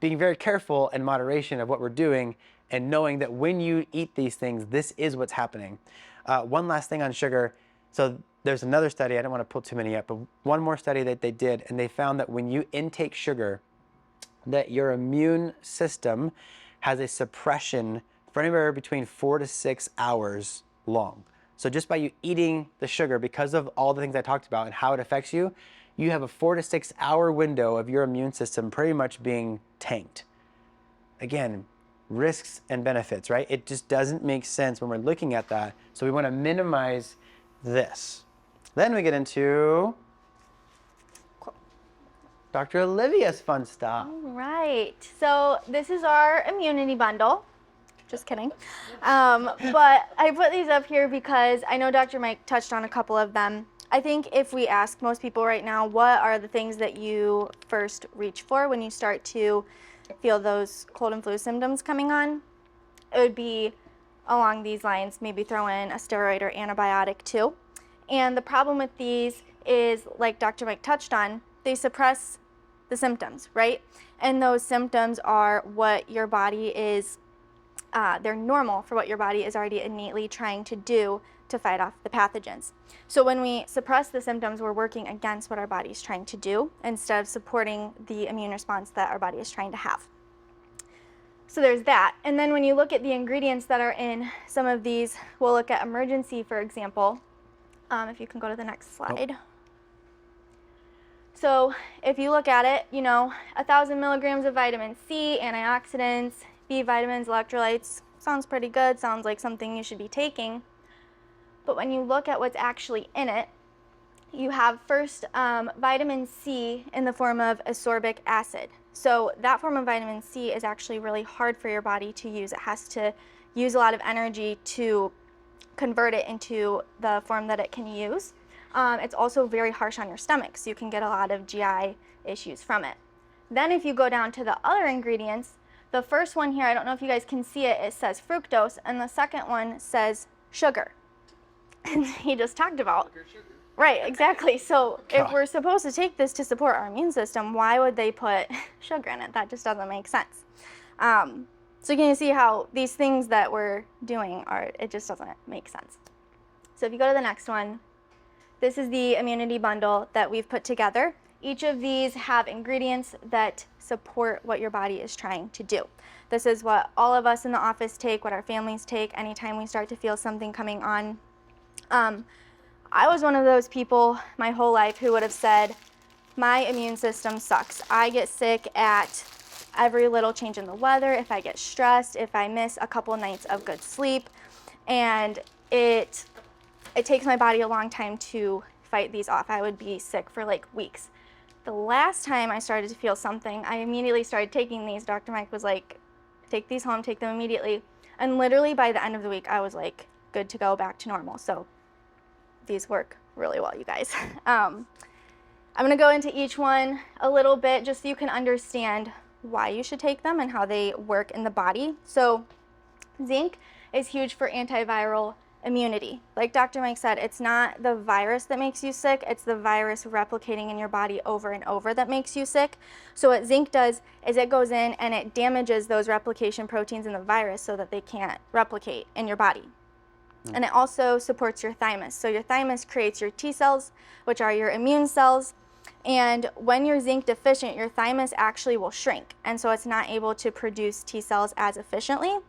S1: being very careful in moderation of what we're doing and knowing that when you eat these things, this is what's happening. One last thing on sugar. So there's another study, I don't want to pull too many up, but one more study that they did, and they found that when you intake sugar, that your immune system has a suppression for anywhere between 4 to 6 hours long. So just by you eating the sugar, because of all the things I talked about and how it affects you, you have a 4 to 6 hour window of your immune system pretty much being tanked. Again, risks and benefits, right? It just doesn't make sense when we're looking at that. So we want to minimize this. Then we get into Dr. Olivia's fun stuff.
S3: All right. So this is our immunity bundle. Just kidding. But I put these up here because I know Dr. Mike touched on a couple of them I think if we ask most people right now, what are the things that you first reach for when you start to feel those cold and flu symptoms coming on, it would be along these lines, maybe throw in a steroid or antibiotic too. And the problem with these is, like Dr. Mike touched on, they suppress the symptoms, right? And those symptoms are what your body is, they're normal for what your body is already innately trying to do to fight off the pathogens. So when we suppress the symptoms, we're working against what our body is trying to do instead of supporting the immune response that our body is trying to have. So there's that. And then when you look at the ingredients that are in some of these, we'll look at Emergen-C, for example. If you can go to the next slide. Oh. So if you look at it, 1,000 milligrams of vitamin C, antioxidants, B vitamins, electrolytes, sounds pretty good, sounds like something you should be taking. But when you look at what's actually in it, you have first vitamin C in the form of ascorbic acid. So that form of vitamin C is actually really hard for your body to use. It has to use a lot of energy to convert it into the form that it can use. It's also very harsh on your stomach, so you can get a lot of GI issues from it. Then if you go down to the other ingredients, the first one here, I don't know if you guys can see it, it says fructose, and the second one says sugar. And he just talked about. Sugar. Right, exactly. So if we're supposed to take this to support our immune system, why would they put sugar in it? That just doesn't make sense. So you can see how these things that we're doing it just doesn't make sense. So if you go to the next one, this is the immunity bundle that we've put together. Each of these have ingredients that support what your body is trying to do. This is what all of us in the office take, what our families take anytime we start to feel something coming on. I was one of those people my whole life who would have said, my immune system sucks. I get sick at every little change in the weather, if I get stressed, if I miss a couple nights of good sleep, and it takes my body a long time to fight these off. I would be sick for like weeks. The last time I started to feel something, I immediately started taking these. Dr. Mike was like, take these home, take them immediately. And literally by the end of the week, I was like, good to go, back to normal. So these work really well, you guys. I'm gonna go into each one a little bit just so you can understand why you should take them and how they work in the body. So zinc is huge for antiviral immunity. Like Dr. Mike said, it's not the virus that makes you sick, it's the virus replicating in your body over and over that makes you sick. So what zinc does is it goes in and it damages those replication proteins in the virus so that they can't replicate in your body. And it also supports your thymus. So your thymus creates your T cells, which are your immune cells. And when you're zinc deficient, your thymus actually will shrink. And so it's not able to produce T cells as efficiently.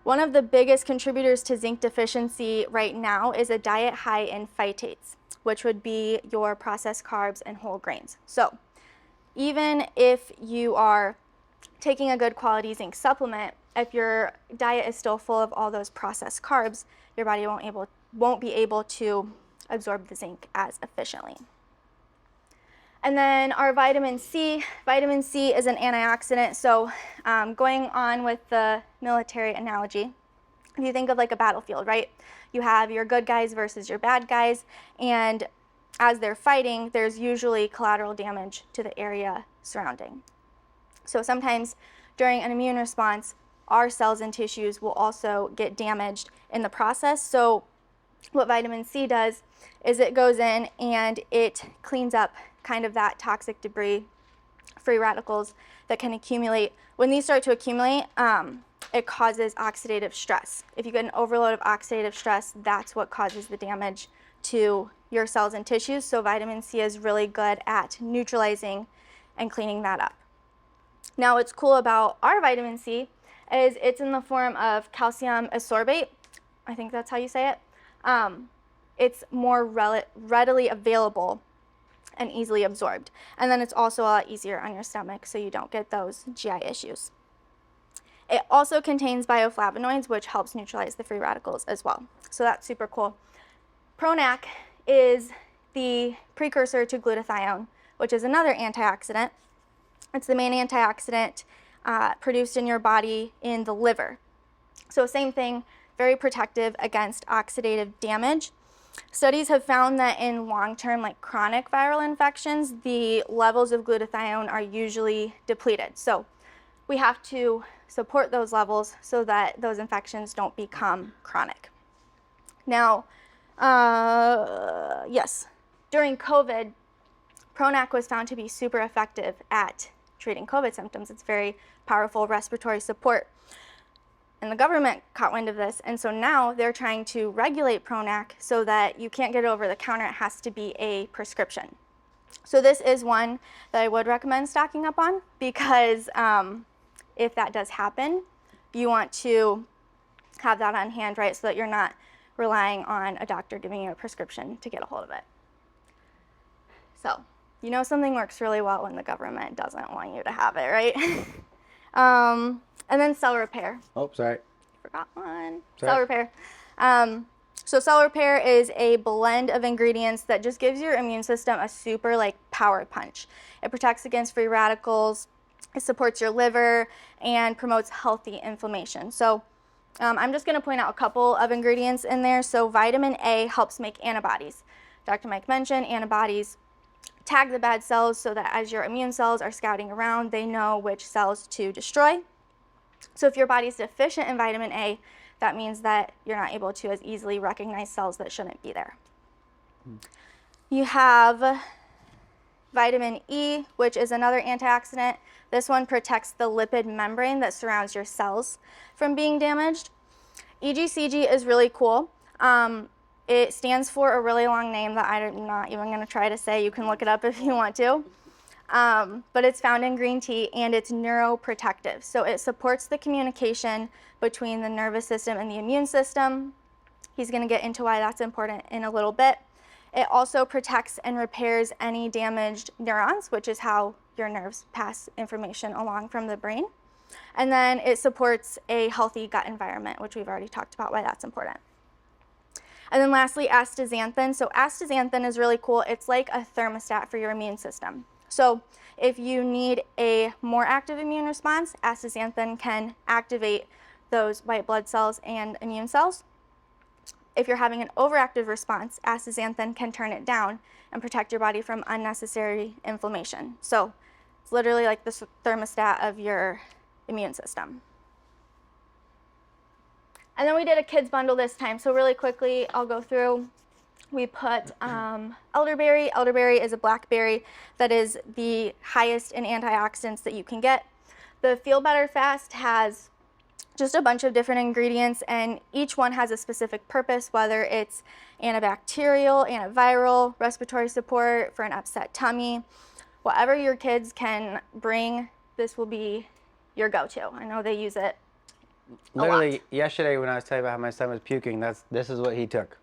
S3: One of the biggest contributors to zinc deficiency right now is a diet high in phytates, which would be your processed carbs and whole grains. So even if you are taking a good quality zinc supplement, if your diet is still full of all those processed carbs, your body won't be able to absorb the zinc as efficiently. And then our vitamin C is an antioxidant. So going on with the military analogy, if you think of like a battlefield, right? You have your good guys versus your bad guys, and as they're fighting, there's usually collateral damage to the area surrounding. So sometimes during an immune response, our cells and tissues will also get damaged in the process. So what vitamin C does is it goes in and it cleans up kind of that toxic debris, free radicals that can accumulate. When these start to accumulate, it causes oxidative stress. If you get an overload of oxidative stress, that's what causes the damage to your cells and tissues. So vitamin C is really good at neutralizing and cleaning that up. Now what's cool about our vitamin C is it's in the form of calcium ascorbate. I think that's how you say it. It's more readily available and easily absorbed. And then it's also a lot easier on your stomach, so you don't get those GI issues. It also contains bioflavonoids, which helps neutralize the free radicals as well. So that's super cool. Pronac is the precursor to glutathione, which is another antioxidant. It's the main antioxidant produced in your body in the liver. So same thing, very protective against oxidative damage. Studies have found that in long-term, like chronic viral infections, the levels of glutathione are usually depleted. So we have to support those levels so that those infections don't become chronic. Now, yes, during COVID, Pronac was found to be super effective at treating COVID symptoms. It's very powerful respiratory support. And the government caught wind of this, and so now they're trying to regulate Pronac so that you can't get it over the counter. It has to be a prescription. So this is one that I would recommend stocking up on, because if that does happen, you want to have that on hand, right, so that you're not relying on a doctor giving you a prescription to get a hold of it. So you know something works really well when the government doesn't want you to have it, right? And then cell repair.
S1: Oh, sorry.
S3: Forgot one.
S1: Sorry.
S3: Cell repair. So cell repair is a blend of ingredients that just gives your immune system a super power punch. It protects against free radicals, it supports your liver, and promotes healthy inflammation. So I'm just going to point out a couple of ingredients in there. So vitamin A helps make antibodies. Dr. Mike mentioned antibodies tag the bad cells so that as your immune cells are scouting around, they know which cells to destroy. So if your body's deficient in vitamin A, that means that you're not able to as easily recognize cells that shouldn't be there. You have vitamin E, which is another antioxidant. This one protects the lipid membrane that surrounds your cells from being damaged. EGCG is really cool. It stands for a really long name that I'm not even going to try to say. You can look it up if you want to. But it's found in green tea, and it's neuroprotective. So it supports the communication between the nervous system and the immune system. He's going to get into why that's important in a little bit. It also protects and repairs any damaged neurons, which is how your nerves pass information along from the brain. And then it supports a healthy gut environment, which we've already talked about why that's important. And then lastly, astaxanthin. So astaxanthin is really cool. It's like a thermostat for your immune system. So if you need a more active immune response, astaxanthin can activate those white blood cells and immune cells. If you're having an overactive response, astaxanthin can turn it down and protect your body from unnecessary inflammation. So it's literally like the thermostat of your immune system. And then we did a kids bundle this time. So really quickly, I'll go through. We put elderberry. Elderberry is a blackberry that is the highest in antioxidants that you can get. The Feel Better Fast has just a bunch of different ingredients, and each one has a specific purpose, whether it's antibacterial, antiviral, respiratory support for an upset tummy. Whatever your kids can bring, this will be your go-to. I know they use it a
S1: Literally,
S3: lot.
S1: yesterday when I was telling you about how my son was puking, this is what he took.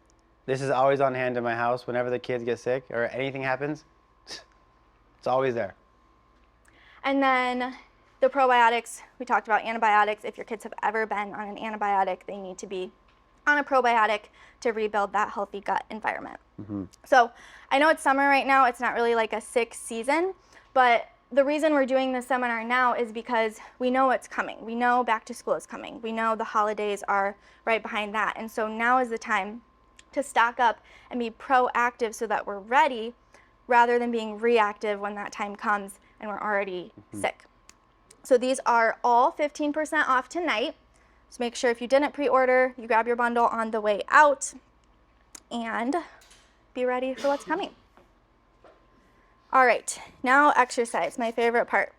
S1: This is always on hand in my house whenever the kids get sick or anything happens. It's always there.
S3: And then the probiotics, we talked about antibiotics. If your kids have ever been on an antibiotic, they need to be on a probiotic to rebuild that healthy gut environment. So I know it's summer right now. It's not really like a sick season, but the reason we're doing this seminar now is because we know it's coming. We know back to school is coming. We know the holidays are right behind that. And so now is the time to stock up and be proactive so that we're ready rather than being reactive when that time comes and we're already sick. So these are all 15% off tonight. So make sure if you didn't pre-order, you grab your bundle on the way out and be ready for what's coming. All right, now exercise, my favorite part.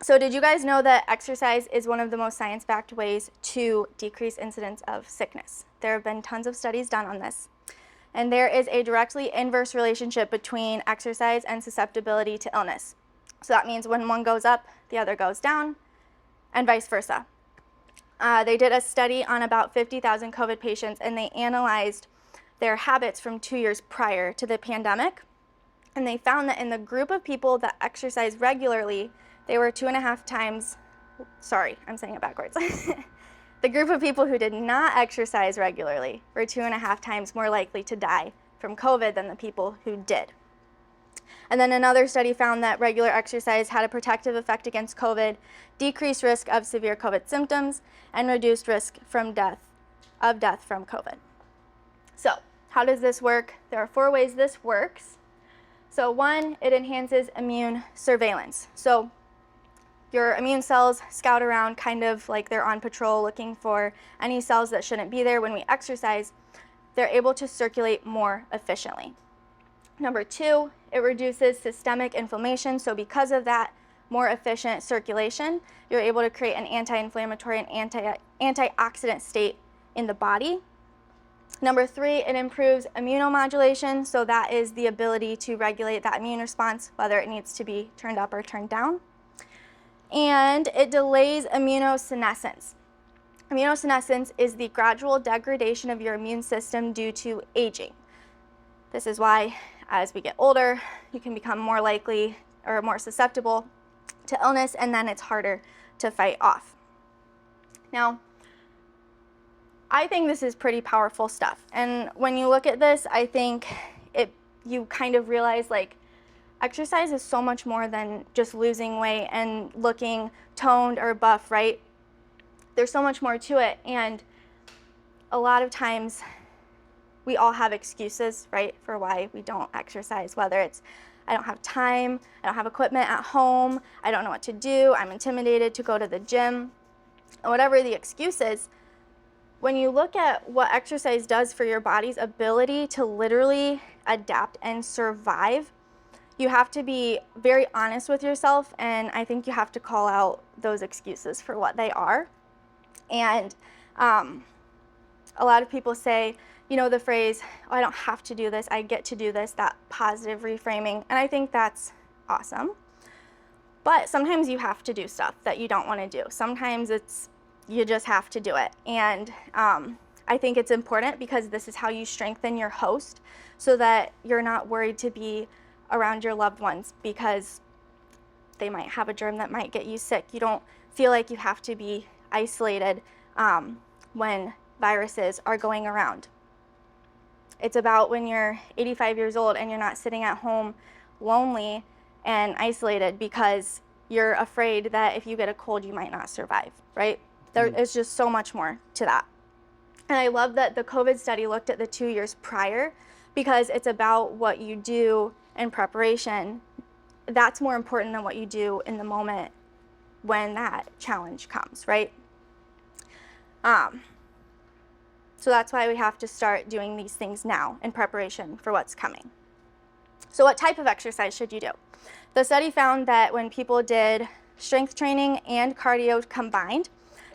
S3: So did you guys know that exercise is one of the most science-backed ways to decrease incidence of sickness? There have been tons of studies done on this. And there is a directly inverse relationship between exercise and susceptibility to illness. So that means when one goes up, the other goes down, and vice versa. They did a study on about 50,000 COVID patients, and they analyzed their habits from 2 years prior to the pandemic. And they found that in the group of people that exercise regularly, they were 2.5 times, sorry, I'm saying it backwards. The group of people who did not exercise regularly were 2.5 times more likely to die from COVID than the people who did. And then another study found that regular exercise had a protective effect against COVID, decreased risk of severe COVID symptoms, and reduced risk from death from COVID. So How does this work? There are 4 ways this works. So 1, it enhances immune surveillance. So your immune cells scout around kind of like they're on patrol looking for any cells that shouldn't be there. When we exercise, they're able to circulate more efficiently. Number 2, it reduces systemic inflammation. So because of that more efficient circulation, you're able to create an anti-inflammatory and antioxidant state in the body. Number 3, it improves immunomodulation. So that is the ability to regulate that immune response, whether it needs to be turned up or turned down. And it delays immunosenescence. Immunosenescence is the gradual degradation of your immune system due to aging. This is why, as we get older, you can become more likely or more susceptible to illness, and then it's harder to fight off. Now, I think this is pretty powerful stuff. And when you look at this, I think you kind of realize like exercise is so much more than just losing weight and looking toned or buff, right? There's so much more to it. And a lot of times we all have excuses, right, for why we don't exercise, whether it's I don't have time, I don't have equipment at home, I don't know what to do, I'm intimidated to go to the gym, and whatever the excuse is. When you look at what exercise does for your body's ability to literally adapt and survive, you have to be very honest with yourself, and I think you have to call out those excuses for what they are. And a lot of people say, you know, the phrase, oh, I don't have to do this, I get to do this, that positive reframing, and I think that's awesome. But sometimes you have to do stuff that you don't want to do. Sometimes you just have to do it. And I think it's important because this is how you strengthen your host so that you're not worried to be around your loved ones because they might have a germ that might get you sick. You don't feel like you have to be isolated when viruses are going around. It's about when you're 85 years old and you're not sitting at home lonely and isolated because you're afraid that if you get a cold, you might not survive, right? There is just so much more to that. And I love that the COVID study looked at the 2 years prior because it's about what you do in preparation. That's more important than what you do in the moment when that challenge comes, right? So that's why we have to start doing these things now in preparation for what's coming. So what type of exercise should you do? The study found that when people did strength training and cardio combined,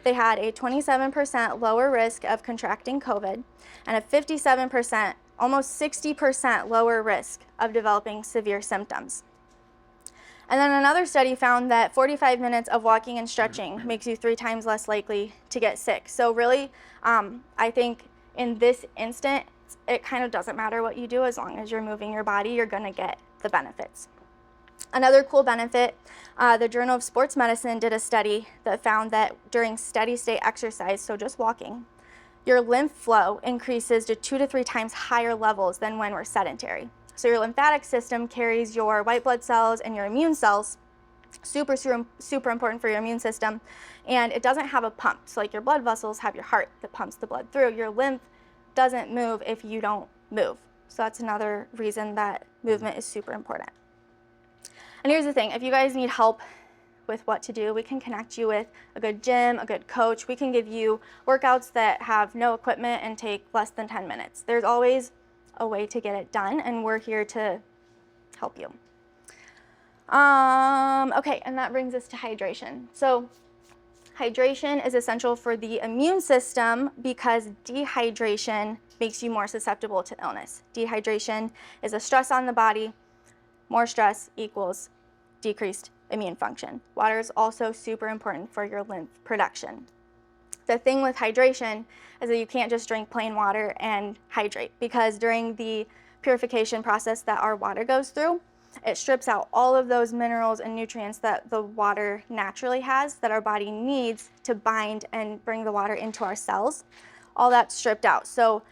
S3: they had a 27% lower risk of contracting COVID and a 57%, almost 60% lower risk of developing severe symptoms. And then another study found that 45 minutes of walking and stretching makes you 3 times less likely to get sick. So really, I think in this instant, it kind of doesn't matter what you do. As long as you're moving your body, you're going to get the benefits. Another cool benefit, the Journal of Sports Medicine did a study that found that during steady state exercise, so just walking, your lymph flow increases to 2 to 3 times higher levels than when we're sedentary. So your lymphatic system carries your white blood cells and your immune cells, super important for your immune system, and it doesn't have a pump. So like your blood vessels have your heart that pumps the blood through. Your lymph doesn't move if you don't move. So that's another reason that movement is super important. And here's the thing, if you guys need help with what to do, we can connect you with a good gym, a good coach. We can give you workouts that have no equipment and take less than 10 minutes. There's always a way to get it done, and we're here to help you. Okay, and that brings us to hydration. So hydration is essential for the immune system because dehydration makes you more susceptible to illness. Dehydration is a stress on the body. More stress equals decreased immune function. Water is also super important for your lymph production. The thing with hydration is that you can't just drink plain water and hydrate because during the purification process that our water goes through, it strips out all of those minerals and nutrients that the water naturally has that our body needs to bind and bring the water into our cells. All that's stripped out. So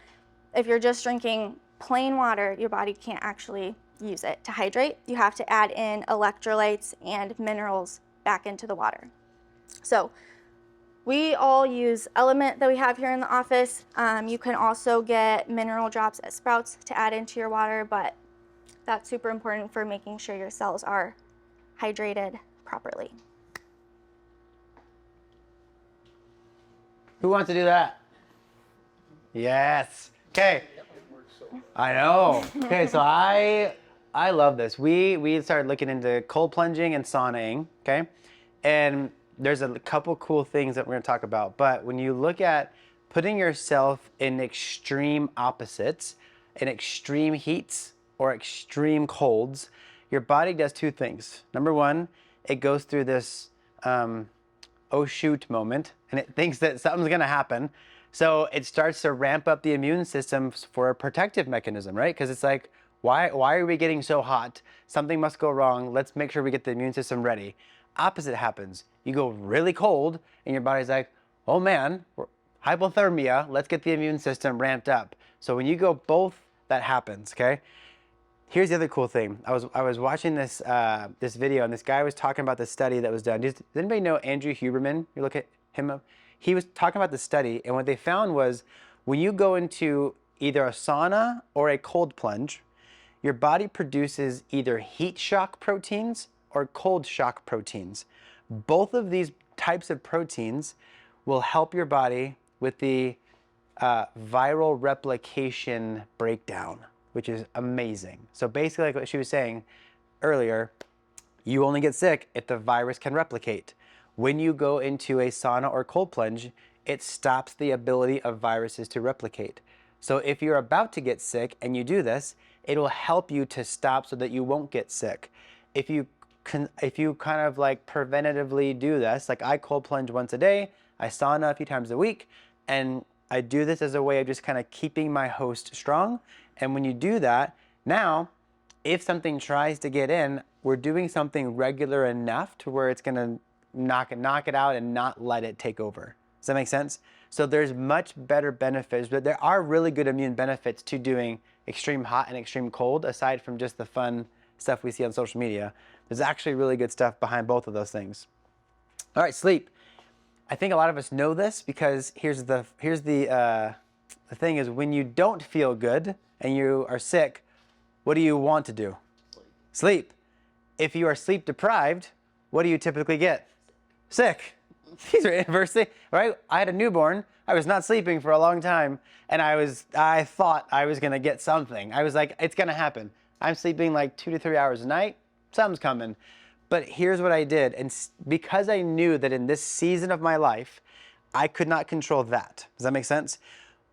S3: if you're just drinking plain water, your body can't actually use it to hydrate. You have to add in electrolytes and minerals back into the water. So We all use Element that we have here in the office. You can also get mineral drops at Sprouts to add into your water, but that's super important for making sure your cells are hydrated properly.
S1: Who wants to do that? Yes. Okay. I know. Okay, so I love this. We started looking into cold plunging and saunaing, okay? And there's a couple cool things that we're going to talk about. But when you look at putting yourself in extreme opposites, in extreme heats or extreme colds, your body does two things. Number one, it goes through this oh shoot moment, and it thinks that something's going to happen. So it starts to ramp up the immune system for a protective mechanism, right? Because it's like, why are we getting so hot? Something must go wrong. Let's make sure we get the immune system ready. Opposite happens. You go really cold, and your body's like, oh man, hypothermia. Let's get the immune system ramped up. So when you go both, that happens, okay? Here's the other cool thing. I was watching this this video, and this guy was talking about this study that was done. Does anybody know Andrew Huberman? You look at him up. He was talking about the study, and what they found was when you go into either a sauna or a cold plunge, your body produces either heat shock proteins or cold shock proteins. Both of these types of proteins will help your body with the viral replication breakdown, which is amazing. So basically, like what she was saying earlier, you only get sick if the virus can replicate. When you go into a sauna or cold plunge, it stops the ability of viruses to replicate. So if you're about to get sick and you do this, it'll help you to stop so that you won't get sick. If you kind of like preventatively do this, like I cold plunge once a day, I sauna a few times a week, and I do this as a way of just kind of keeping my host strong. And when you do that, now, if something tries to get in, we're doing something regular enough to where it's gonna knock it out and not let it take over. Does that make sense? So there's much better benefits, but there are really good immune benefits to doing extreme hot and extreme cold, aside from just the fun stuff we see on social media. There's actually really good stuff behind both of those things. All right, sleep. I think a lot of us know this because here's the thing is, when you don't feel good and you are sick, what do you want to do? Sleep. If you are sleep deprived, what do you typically get? Sick. These are inversely, right? I had a newborn. I was not sleeping for a long time, and I thought I was gonna get something. I was like, it's gonna happen. I'm sleeping like 2 to 3 hours a night. Something's coming. But here's what I did, and because I knew that in this season of my life, I could not control that. Does that make sense?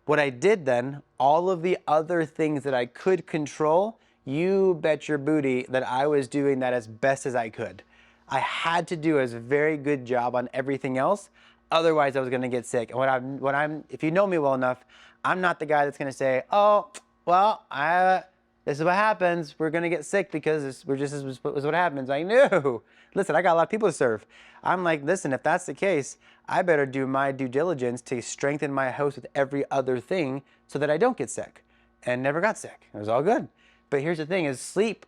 S1: What I did then, all of the other things that I could control, you bet your booty that I was doing that as best as I could. I had to do a very good job on everything else, otherwise I was gonna get sick. And if you know me well enough, I'm not the guy that's gonna say, oh, well, this is what happens. We're gonna get sick because this is what happens. I knew. Listen, I got a lot of people to serve. I'm like, listen, if that's the case, I better do my due diligence to strengthen my host with every other thing so that I don't get sick. And never got sick. It was all good. But here's the thing: is sleep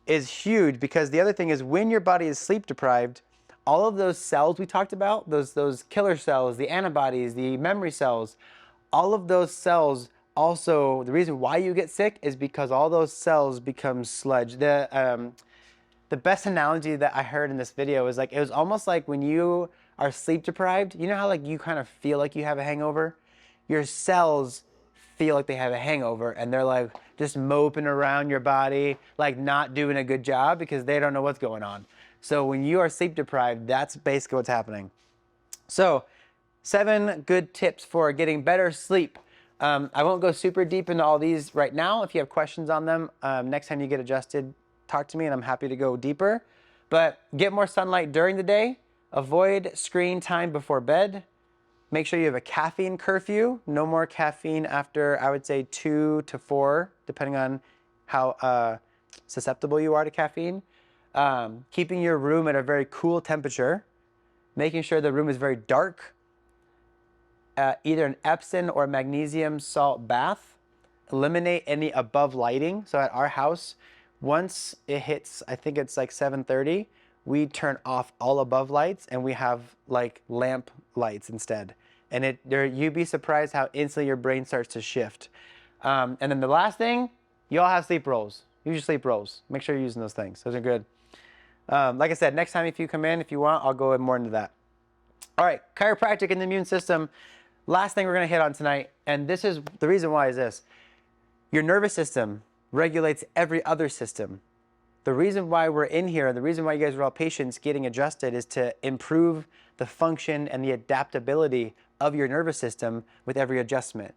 S1: is huge, because the other thing is, when your body is sleep deprived, all of those cells we talked about, those killer cells, the antibodies, the memory cells, all of those cells. Also, the reason why you get sick is because all those cells become sludge. The best analogy that I heard in this video was like, it was almost like when you are sleep deprived, you know how like you kind of feel like you have a hangover? Your cells feel like they have a hangover, and they're like just moping around your body, like not doing a good job because they don't know what's going on. So when you are sleep deprived, that's basically what's happening. So 7 good tips for getting better sleep. I won't go super deep into all these right now. If you have questions on them, next time you get adjusted, talk to me and I'm happy to go deeper. But get more sunlight during the day. Avoid screen time before bed. Make sure you have a caffeine curfew. No more caffeine after, I would say, 2 to 4, depending on how susceptible you are to caffeine. Keeping your room at a very cool temperature. Making sure the room is very dark. Either an Epsom or magnesium salt bath. Eliminate any above lighting. So at our house, once it hits, I think it's like 7:30, we turn off all above lights and we have like lamp lights instead. And you'd be surprised how instantly your brain starts to shift. And then the last thing, you all have sleep rolls. Use your sleep rolls. Make sure you're using those things. Those are good. Like I said, next time if you come in, if you want, I'll go more into that. All right, chiropractic and the immune system. Last thing we're going to hit on tonight, and this is the reason why is this. Your nervous system regulates every other system. The reason why we're in here, the reason why you guys are all patients getting adjusted is to improve the function and the adaptability of your nervous system with every adjustment.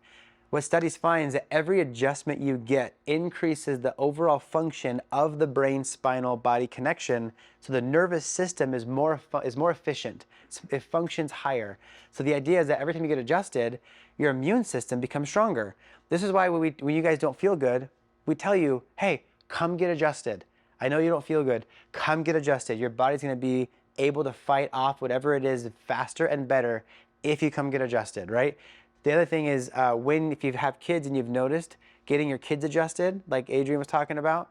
S1: What studies find is that every adjustment you get increases the overall function of the brain-spinal body connection, so the nervous system is more efficient. It functions higher. So the idea is that every time you get adjusted, your immune system becomes stronger. This is why when you guys don't feel good, we tell you, hey, come get adjusted. I know you don't feel good. Come get adjusted. Your body's going to be able to fight off whatever it is faster and better if you come get adjusted, right? The other thing is if you have kids and you've noticed getting your kids adjusted, like Adrian was talking about,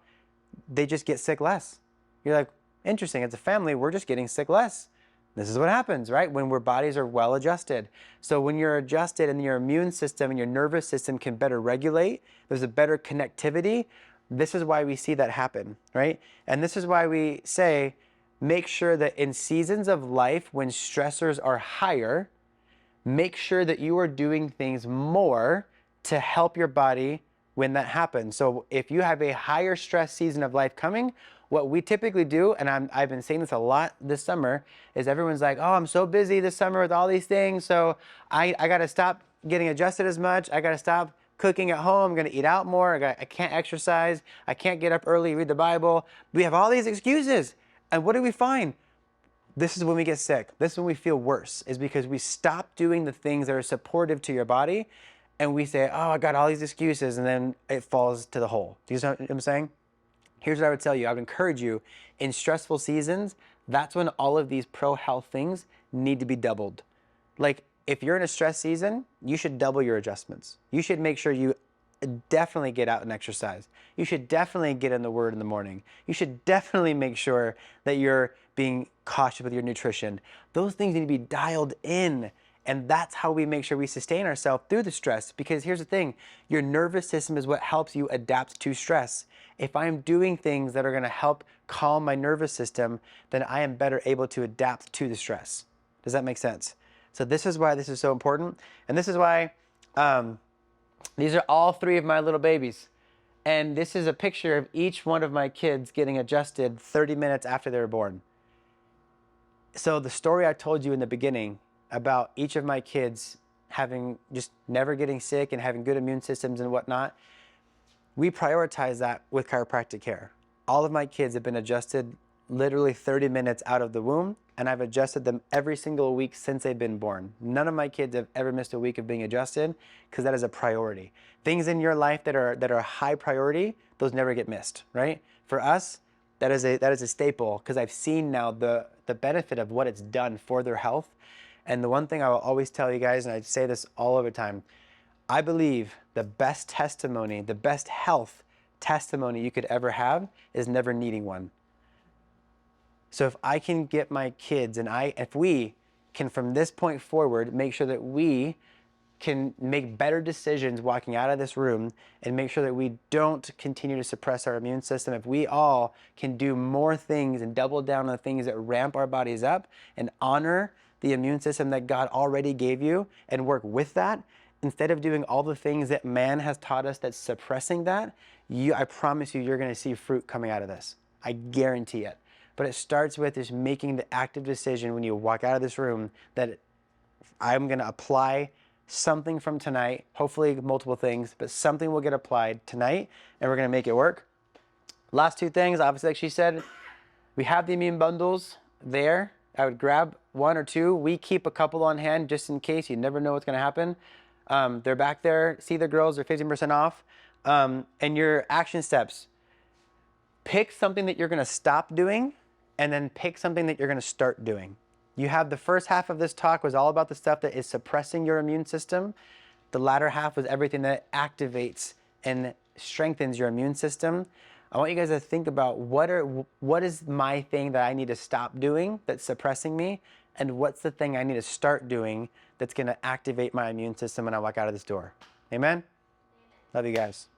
S1: they just get sick less. You're like, interesting, as a family, we're just getting sick less. This is what happens, right? When our bodies are well adjusted. So when you're adjusted and your immune system and your nervous system can better regulate, there's a better connectivity. This is why we see that happen, right? And this is why we say, make sure that in seasons of life when stressors are higher, make sure that you are doing things more to help your body when that happens. So if you have a higher stress season of life coming, what we typically do, and I've been saying this a lot this summer, is everyone's like, oh, I'm so busy this summer with all these things, so I got to stop getting adjusted as much. I got to stop cooking at home. I'm going to eat out more. I can't exercise. I can't get up early, read the Bible. We have all these excuses. And what do we find? This is when we get sick. This is when we feel worse, is because we stop doing the things that are supportive to your body and we say, oh, I got all these excuses, and then it falls to the hole. Do you know what I'm saying? Here's what I would tell you. I would encourage you, in stressful seasons, that's when all of these pro-health things need to be doubled. Like, if you're in a stress season, you should double your adjustments. You should make sure you definitely get out and exercise. You should definitely get in the Word in the morning. You should definitely make sure that you're being cautious with your nutrition. Those things need to be dialed in. And that's how we make sure we sustain ourselves through the stress. Because here's the thing, your nervous system is what helps you adapt to stress. If I'm doing things that are going to help calm my nervous system, then I am better able to adapt to the stress. Does that make sense? So this is why this is so important. And this is why these are all three of my little babies. And this is a picture of each one of my kids getting adjusted 30 minutes after they were born. So the story I told you in the beginning about each of my kids having just never getting sick and having good immune systems and whatnot, we prioritize that with chiropractic care. All of my kids have been adjusted literally 30 minutes out of the womb, and I've adjusted them every single week since they've been born. None of my kids have ever missed a week of being adjusted, because that is a priority. Things in your life that are high priority, those never get missed, right? For us, that is a staple, because I've seen now the benefit of what it's done for their health. And the one thing I will always tell you guys, and I say this all over time, I believe the best testimony, the best health testimony you could ever have is never needing one. So if I can get my kids, and if we can from this point forward make sure that we can make better decisions walking out of this room and make sure that we don't continue to suppress our immune system, if we all can do more things and double down on the things that ramp our bodies up and honor the immune system that God already gave you and work with that, instead of doing all the things that man has taught us that's suppressing that, I promise you, you're going to see fruit coming out of this. I guarantee it. But it starts with just making the active decision when you walk out of this room that I'm going to apply something from tonight, hopefully multiple things, but something will get applied tonight and we're going to make it work. Last two things, obviously, like she said, we have the immune bundles there. I would grab one or two. We keep a couple on hand just in case. You never know what's going to happen. They're back there. See the girls, they're 15% off. And your action steps. Pick something that you're going to stop doing, and then pick something that you're going to start doing. You have the first half of this talk was all about the stuff that is suppressing your immune system. The latter half was everything that activates and strengthens your immune system. I want you guys to think about what is my thing that I need to stop doing that's suppressing me, and what's the thing I need to start doing that's going to activate my immune system when I walk out of this door. Amen? Love you guys.